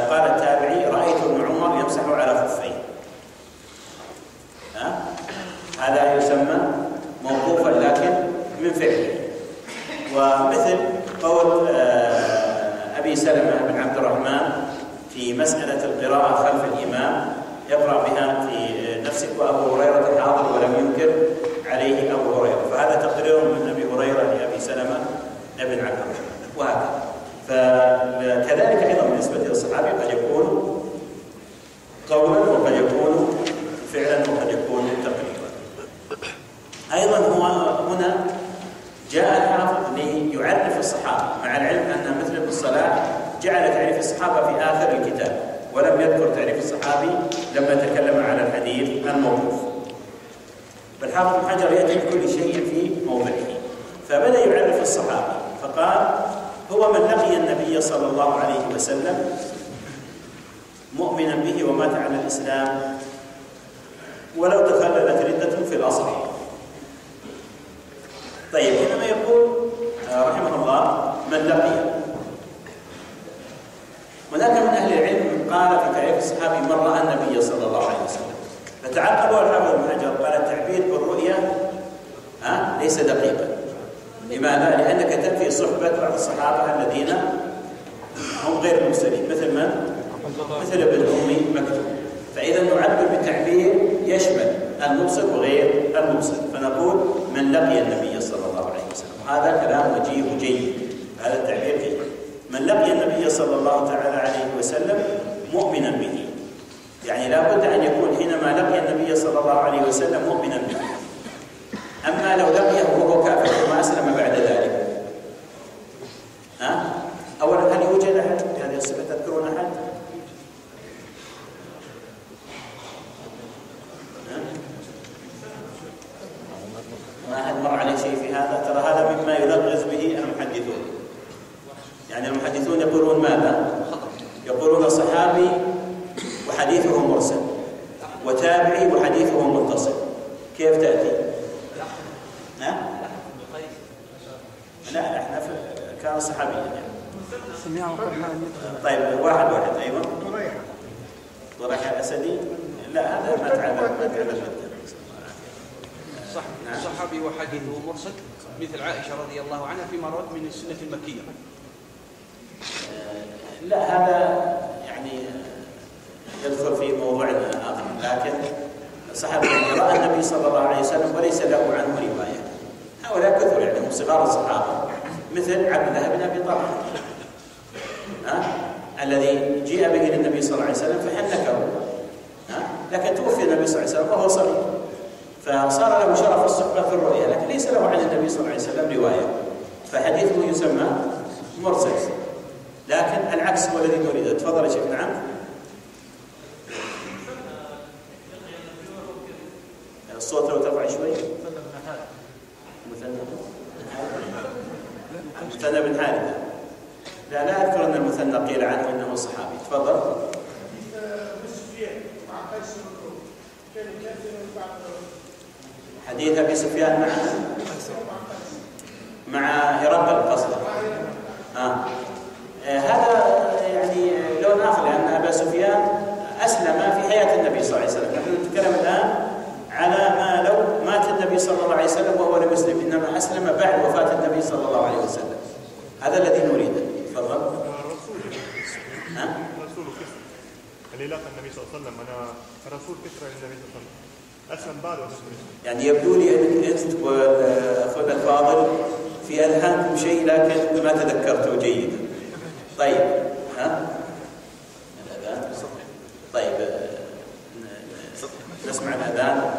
قال التابعي رأيت ابن عمر يمسح على خفيه، هذا يسمى موقوفا لكن من فعله. ومثل قول أبي سلمة بن عبد الرحمن في مسألة القراءة خلف الإمام يقرأ بها في نفسك وأبو هريرة حاضر ولم ينكر عليه أبو هريرة، فهذا تقرير من أبي هريرة لأبي سلمة بن عبد الرحمن وهكذا. فكذلك أيضا بالنسبة للصحابي قد يكون قولا وقد يكون فعلا وقد يكون تقريبا. أيضا هو هنا جاء الحافظ ليعرف الصحابة، مع العلم أن مثل ابن الصلاح جعل تعريف الصحابة في آخر الكتاب ولم يذكر تعريف الصحابي لما تكلم على الحديث الموقوف. فالحافظ ابن حجر يجعل كل شيء في موضعه، فبدأ يعرف الصحابة فقال هو من لقي النبي صلى الله عليه وسلم مؤمنا به ومات على الإسلام ولو تخللت ردة في الأصل. طيب حينما يقول رحمه الله من لقي، هناك من أهل العلم قال في تعريف الصحابي من رأى النبي صلى الله عليه وسلم، فتعقبه الحافظ ابن حجر قال التعبير بالرؤية ليس دقيقا. لماذا؟ لأنك تنفي صحبة بعض الصحابة الذين هم غير المرسلين، مثل من؟ مثل ابن أم مكتوم. فإذا نعبر بتعبير يشمل المبصر وغير المبصر، فنقول من لقي النبي صلى الله عليه وسلم. هذا كلام وجيه وجيد، هذا التعبير جيد. من لقي النبي صلى الله تعالى عليه وسلم مؤمنا به، يعني لا بد أن يكون حينما لقي النبي صلى الله عليه وسلم مؤمنا به. أما لو لقيه وهو كافر وما أسلم بعد ذلك، أولا هل يوجد أحد بهذه الصفة؟ تذكرون أحد؟ ما أحد مر عليه شيء في هذا؟ ترى هذا مما يلغز به المحدثون. يعني المحدثون يقولون ماذا؟ يقولون صحابي وحديثه مرسل، وتابعي وحديثه متصل. كيف تأتي؟ لا احنا كان صحابيا يعني. طيب واحد ايوه ضريح الاسدي، لا هذا ما تعلم صح. صحابي وحديثه مرسل مثل عائشة رضي الله عنها فيما روت من السنة المكية. لا هذا يعني يدخل في موضوع آخر، لكن صحابي رأى النبي صلى الله عليه وسلم وليس له عنه رواية، هؤلاء كثر يعني هم صغار الصحابة، مثل عبد الله بن أبي طلحة الذي جيء به للنبي صلى الله عليه وسلم فحنكه، لكن توفي النبي صلى الله عليه وسلم وهو صغير، فصار له شرف الصحبة في الرؤيا، لكن ليس له عن النبي صلى الله عليه وسلم رواية، فحديثه يسمى مرسل. لكن العكس هو الذي نريده. تفضل يا شيخ. نعم. الصوت لو ترفع شوي. مثنى بن حارثة. لا أذكر أن المثنى قيل عنه أنه صحابي. تفضل. حديث أبي سفيان معنا. مع هرقل قصده. هذا يعني لو ناخذ لأن أبا سفيان أسلم في حياة النبي صلى الله عليه وسلم. نحن نتكلم الآن على ما لو مات النبي صلى الله عليه وسلم وهو لم يسلم، إنما أسلم بعد وفاة النبي صلى الله عليه وسلم. هذا الذي نريده. تفضل. رسول كفر اللي لاقى النبي صلى الله عليه وسلم، أنا رسول كفر للنبي صلى الله عليه وسلم، أسلم بعد وأسلم. يعني يبدو لي أنك أنت وأخونا الفاضل في أذهانكم شيء لكن ما تذكرته جيدا. طيب الأذان. طيب نسمع الأذان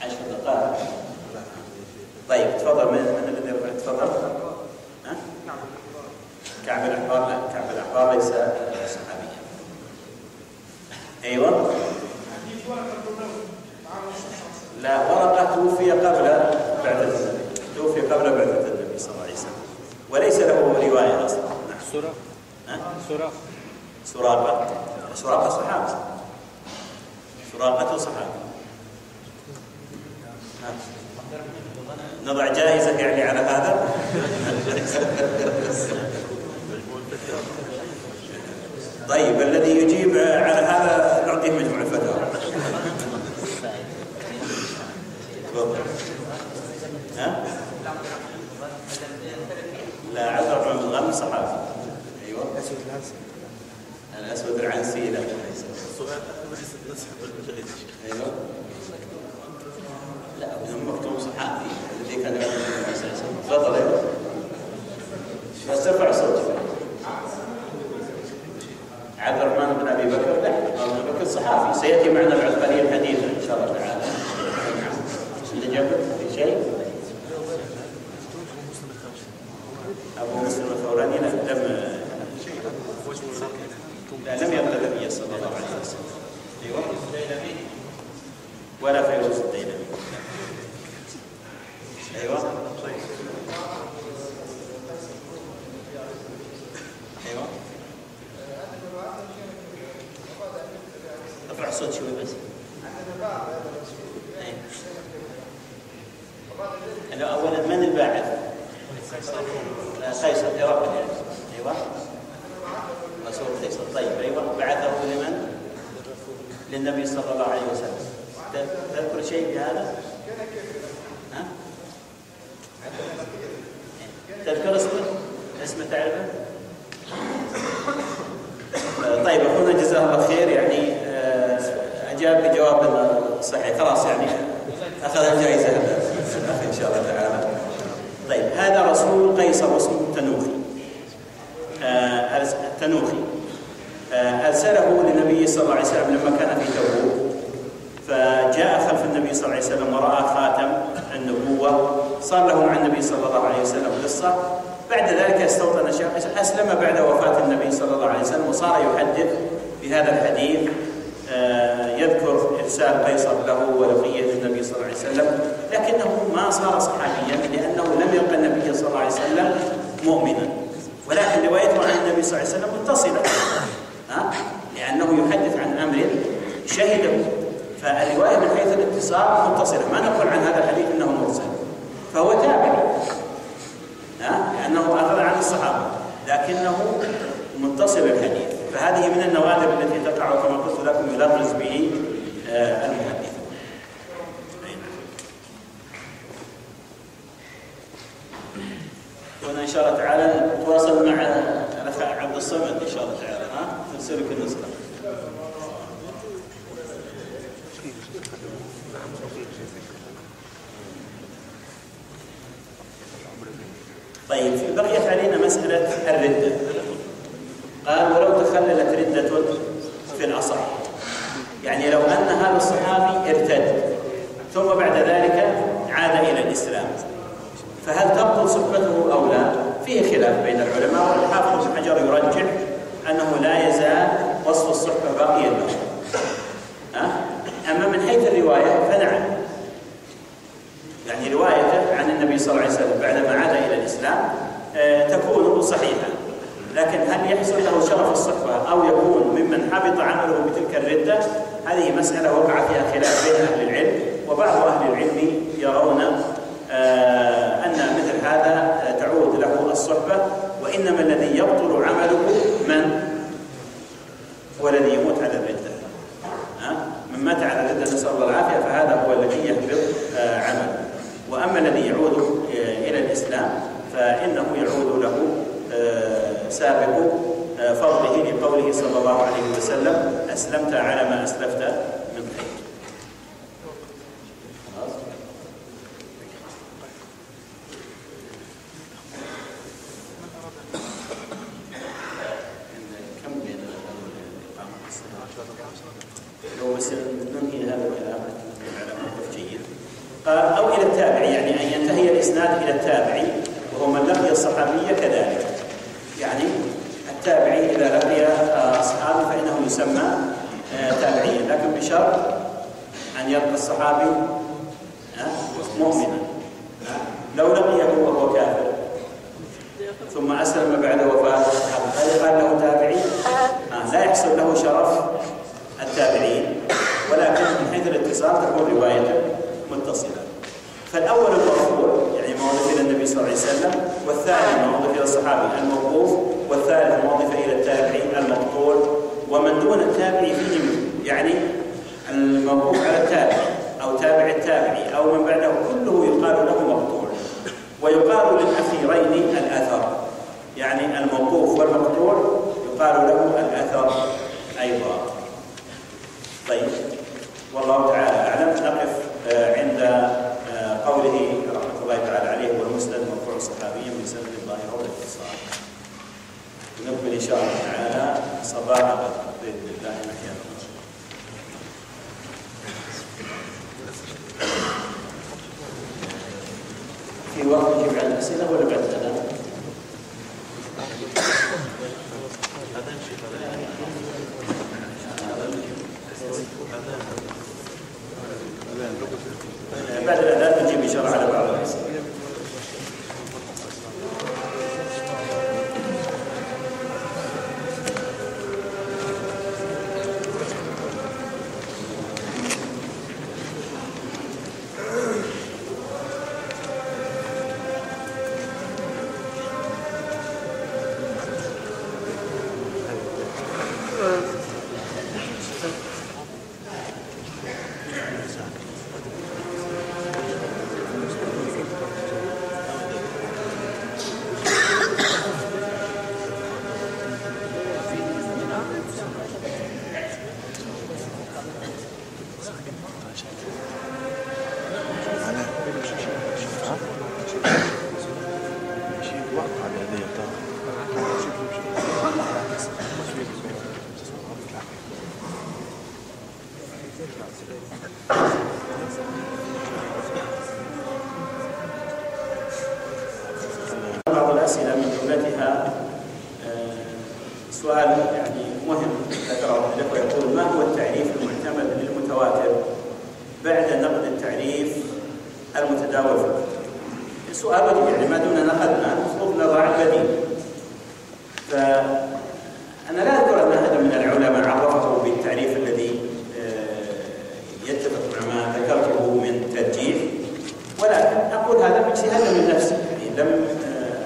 10 دقائق. طيب تفضل. من الذي يرفع؟ تفضل. كعب الأحبار. لا، كعب الأحبار ليس صحابيا. أيوة. لا، ورقة توفي قبل بعثة النبي. توفي قبل بعثة النبي صلى الله عليه وسلم وليس له رواية أصلا. سراقة صحابي. سراقة صحابي. نضع جائزة يعني على هذا. طيب الذي يجيب على هذا نعطيه مجموع الفتاوى. تفضل. لا، عبد الرحمن بن غنم صحابي. ايوه. الاسود العنسي. لا، السؤال نسحب المجاهد. ايوه. لا، ابن مكتوم صحابي الذي كان يعبد النبي صلى الله عليه وسلم. تفضل. ايوه. بس ارفع صوتك. عبد الرحمن بن ابي بكر. لا، ابو بكر صحابي سياتي معنا بعد قليل حديثا ان شاء الله تعالى. اللي جنبك في شيء؟ ابو مسلم الثوراني. لم يرد النبي صلى الله عليه وسلم. ايوه. ولا فيروز الديلمي. ايوه. ايوه. ارفع الصوت شوي بس. اولا من الباعث؟ قيصر. هرقل يعني. ايوه. رسول قيصر. طيب ايوه. بعثه لمن؟ للنبي صلى الله عليه وسلم. تذكر شيء بهذا؟ تذكر اسمه تعرفه؟ طيب اخونا جزاه الله خير يعني اجاب بجواب صحيح. خلاص يعني اخذ الجائزه ان شاء الله تعالى. طيب هذا رسول قيصر اسمه التنوخي. ارسله للنبي صلى الله عليه وسلم لما كان في تبوك، فجاء خلف النبي صلى الله عليه وسلم وراى خاتم النبوه، صار له مع النبي صلى الله عليه وسلم قصه. بعد ذلك استوطن الشيخ، اسلم بعد وفاه النبي صلى الله عليه وسلم وصار يحدث بهذا الحديث، يذكر ارسال قيصر له ولقيه النبي صلى الله عليه وسلم، لكنه ما صار صحابيا لانه لم يلقى النبي صلى الله عليه وسلم مؤمنا، ولكن روايته عن النبي صلى الله عليه وسلم متصله، لانه يحدث عن امر شهده، فالروايه من حيث الاتصال متصله، ما نقول عن هذا الحديث انه مرسل، فهو تابع لانه اخذ عن الصحابه لكنه متصل الحديث، فهذه من النوادر التي تقع كما قلت لكم يلغز به المحدث. وأنا إن شاء الله تعالى نتواصل مع الأخ عبد الصمد إن شاء الله تعالى، نرسل لك النسخة. طيب بقيت علينا مسألة الردة. قال ولو تخللت ردة في الأصح، يعني لو أن هذا الصحابي ارتد ثم بعد ذلك عاد إلى الإسلام، فهل تبطل صحبته أو لا؟ فيه خلاف بين العلماء، والحافظ ابن حجر يرجح أنه لا يزال وصف الصحبة باقيا له. أما من حيث الرواية فنعم، يعني روايته عن النبي صلى الله عليه وسلم بعدما عاد إلى الإسلام تكون صحيحة، لكن هل يحصل له شرف الصحبة أو يكون ممن حبط عمله بتلك الردة؟ هذه مسألة وقع فيها خلاف بين أهل العلم، وبعض أهل العلم يرون الذي يعود إلى الإسلام فإنه يعود له سابق فضله لقوله صلى الله عليه وسلم: أسلمت على ما أسلفت من خير. لو بس ننهي هذا الكلام على موقف جيد. قال: أو إلى التابعي، يعني أن ينتهي الإسناد إلى التابعي وهو من لقي الصحابي كذلك. يعني التابعي إذا لقي أصحابي فإنه يسمى تابعيا، لكن بشرط أن يلقى الصحابي مؤمنا. لو لقيه وهو كافر ثم أسلم بعد وفاة الصحابة هل قال له تابعي؟ لا يحصل له شرف التابعين، ولكن من حيث الاتصال تكون رواية متصلة. فالأول المرفوع يعني ما أضيف إلى النبي صلى الله عليه وسلم، والثاني ما أضيف إلى الصحابي الموقوف، والثالث ما أضيف إلى التابعي المقطوع، ومن دون التابعي فيه يعني الموقوف على التابعي أو تابع التابعي أو من بعده كله يقال له مقطوع. ويقال للأخيرين الأثر، يعني الموقوف والمقطوع يقال له الأثر أيضا. طيب، والله تعالى أعلم. نقف عند قوله رحمة الله تعالى عليه: والمسند مرفوع صحابيا بسند ظاهره والاتصال. نكمل إن شاء الله تعالى صباح غد بإذن الله نحيا. في وقت نجيب عن الأسئلة ولا بعد الأذان؟ بعد الأذان نجيب إشارة على بعض الأسئلة. بعض الأسئلة من جملتها سؤال يعني مهم ذكره الأخوة، يقول: ما هو التعريف المعتمد للمتواتر بعد نقد التعريف المتداول في الكتب؟ سؤال بديهي، يعني ما دون نقدنا المفروض نضع البديل. فأنا لا أذكر أن أحد من العلماء عرفه بالتعريف الذي يتفق مع ما ذكرته من ترجيح، ولكن أقول هذا باجتهاد من نفسي، يعني لم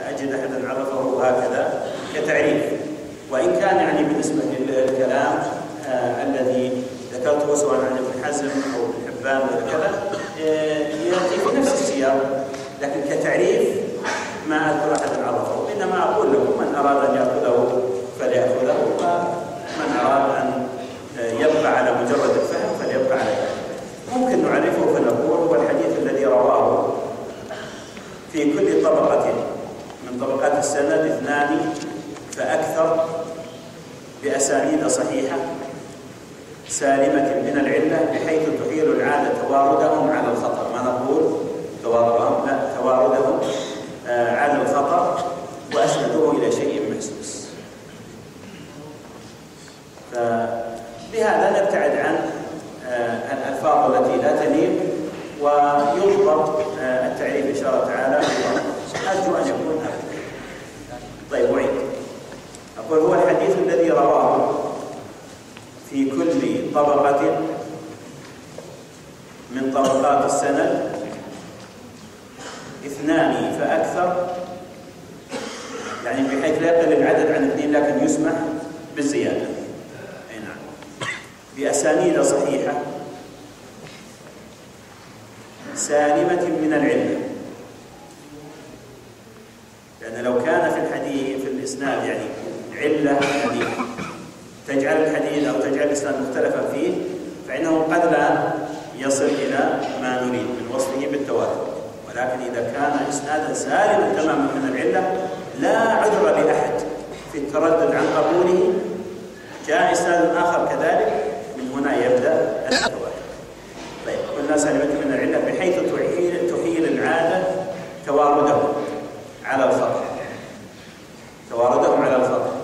أجد أحدا عرفه هكذا كتعريف. وإن كان يعني بالنسبة للكلام الذي ذكرته سواء عن ابن حزم أو ابن حبان وكذا يأتي في نفس السياق، لكن كتعريف ما أذكر أحدا عرفه. إنما أقول لكم: من أراد أن يأخذه فليأخذه، ومن أراد أن يبقى على مجرد الفهم فليبقى على ذلك. ممكن نعرفه فنقول: هو الحديث الذي رواه في كل طبقة من طبقات السند 2 فأكثر بأسانيد صحيحة سالمة من العلة بحيث تحيل العادة تواردهم على الخطأ. ما نقول تواردهم، لا، تواردهم على الخطأ وأسندوه إلى شيء محسوس. فبهذا نبتعد عن الألفاظ التي لا تليق ويضبط التعريف إن شاء الله تعالى. أرجو أن يكون هذا. طيب، وعيد أقول: هو الحديث الذي رواه في كل طبقة من طبقات السند 2 فأكثر، يعني بحيث لا يقل العدد عن 2 لكن يسمح بالزيادة. أي نعم. بأسانيد صحيحة سالمة من العلة، الإسناد يعني علة يعني تجعل الحديث أو تجعل الإسناد مختلفا فيه، فإنه قد لا يصل إلى ما نريد من وصفه بالتواتر. ولكن إذا كان إسنادا سالما تماما من العلة لا عذر لأحد في التردد عن قبوله، جاء إسناد آخر كذلك، من هنا يبدأ التواتر. طيب، قلنا سالمة من العلة بحيث تحيل العادة تواردهم على الخطأ، تواردهم على الخطأ،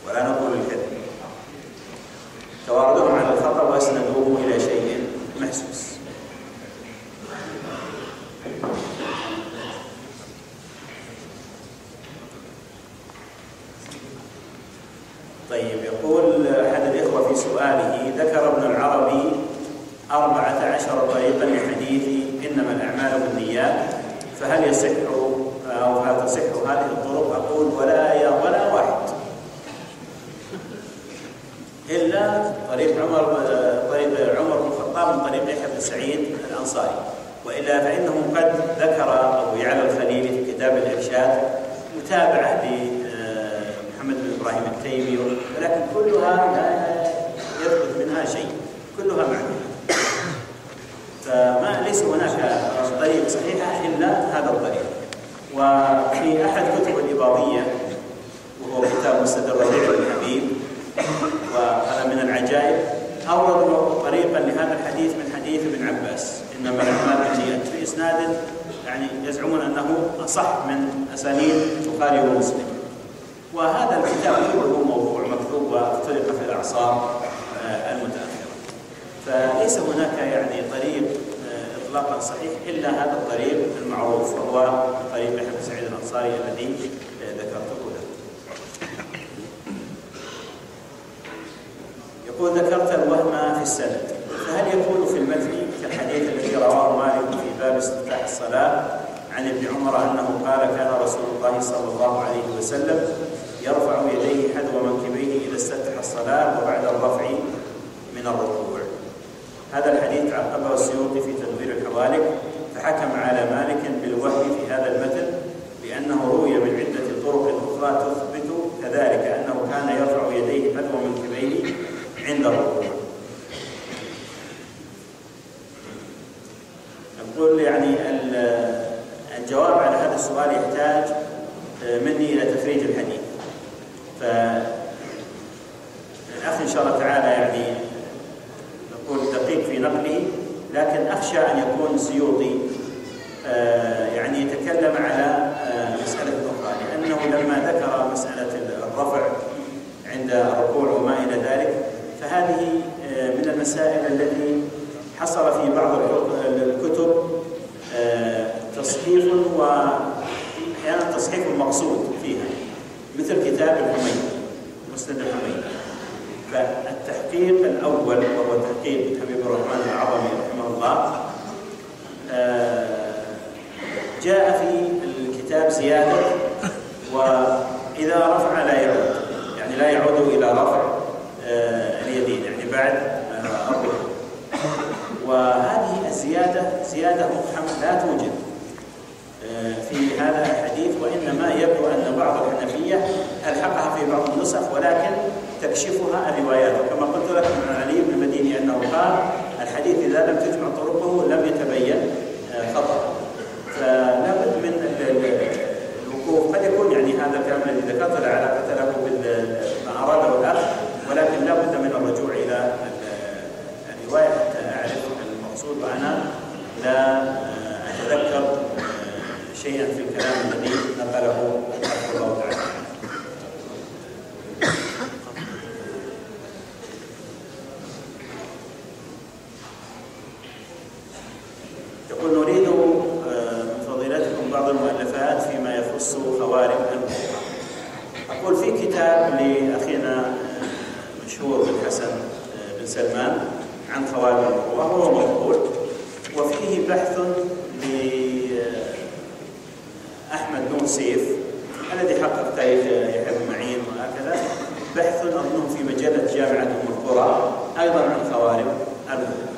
ولا نقول الكذب، تواردهم على الخطأ وأسندوه إلى شيء محسوس. طيب، يقول أحد الإخوة في سؤاله: ذكر ابن العربي 14 طريقا لحديث إنما الأعمال بالنيات، فهل يصح أو هل تصح هذه الطرق؟ أقول ولا واحد إلا طريق عمر بن الخطاب من طريق يحيى بن سعيد الأنصاري، وإلا فإنه قد ذكر أبو يعلى الخليلي في كتاب الإرشاد متابعة لمحمد بن إبراهيم التيمي، ولكن كلها لا يثبت منها شيء، كلها معلومة، فما ليس هناك طريق صحيحة إلا هذا الطريق. وفي أحد كتب الإباضية وهو كتاب مستدرك الحميد، وهذا من العجائب، أورد طريقا لهذا الحديث من حديث ابن عباس إنما الأعمال بالنيات في إسناد يعني يزعمون أنه أصح من أسانيد البخاري ومسلم، وهذا الكتاب كله موضوع مكتوب واختلق في الأعصار المتأخرة، فليس هناك يعني طريق إطلاقا صحيح إلا هذا الطريق المعروف، وهو طريق يحيى بن سعيد الأنصاري الذي ذكرته له. يقول: ذكرت الوهم في السند، فهل يكون في المتن كالحديث الذي رواه مالك في باب استفتاح الصلاة عن ابن عمر أنه قال: كان رسول الله صلى الله عليه وسلم يرفع يديه حذو منكبيه إذا استفتح الصلاة وبعد الرفع من الركوع. هذا الحديث عقبه السيوطي في تدوير الحوالك، فحكم على مالك بالوهم في هذا المتن لأنه روي من عدة طرق أخرى تثبت كذلك أنه كان يرفع يديه حذو منكبيه عند الركوع. نقول يعني الجواب على هذا السؤال يحتاج مني إلى تخريج الحديث، فالأخ إن شاء الله تعالى يعني نقول دقيق في نقله، لكن أخشى أن يكون السيوطي يعني يتكلم على مسألة أخرى، لأنه لما ذكر مسألة الرفع عند الركوع وما إلى ذلك، فهذه من المسائل التي حصل في بعض الكتب تصحيح وأحيانا تصحيح مقصود فيها، مثل كتاب الحميد، مسند الحميد. فالتحقيق الأول وهو تحقيق حبيب الرحمن العظمي رحمه الله جاء في الكتاب زيادة: وإذا رفع لا يعود، يعني لا يعود إلى رفع اليدين يعني بعد الركوع. وهذه الزيادة زيادة مقحمة لا توجد في هذا الحديث، وإنما يبدو أن بعض الحنفية ألحقها في بعض النسخ، ولكن تكشفها الروايات. وكما قلت لكم عن علي بن المديني أنه قال: الحديث إذا لم تجمع طرقه لم يتبين خطأ. فلا بد من الوقوف، قد يكون يعني هذا الكلام الذي ذكرته لا علاقة له بما أراده الأخ، ولكن لا بد من الرجوع إلى الرواية حتى أعرف المقصود، وأنا لا أتذكر شيئا في الكلام الذي نقله رحمه الله تعالى. يقول: نريد من فضيلتكم بعض المؤلفات فيما يخص خوارم المروءة. أقول في كتاب لأخينا مشهور بن حسن بن سلمان عن خوارم المروءة وهو مطبوع، وفيه بحث لأحمد نور سيف الذي حقق تاريخ يحيى بن معين وهكذا، بحث أظنه في مجلة جامعة أم القرى أيضا عن خوارم المروءة.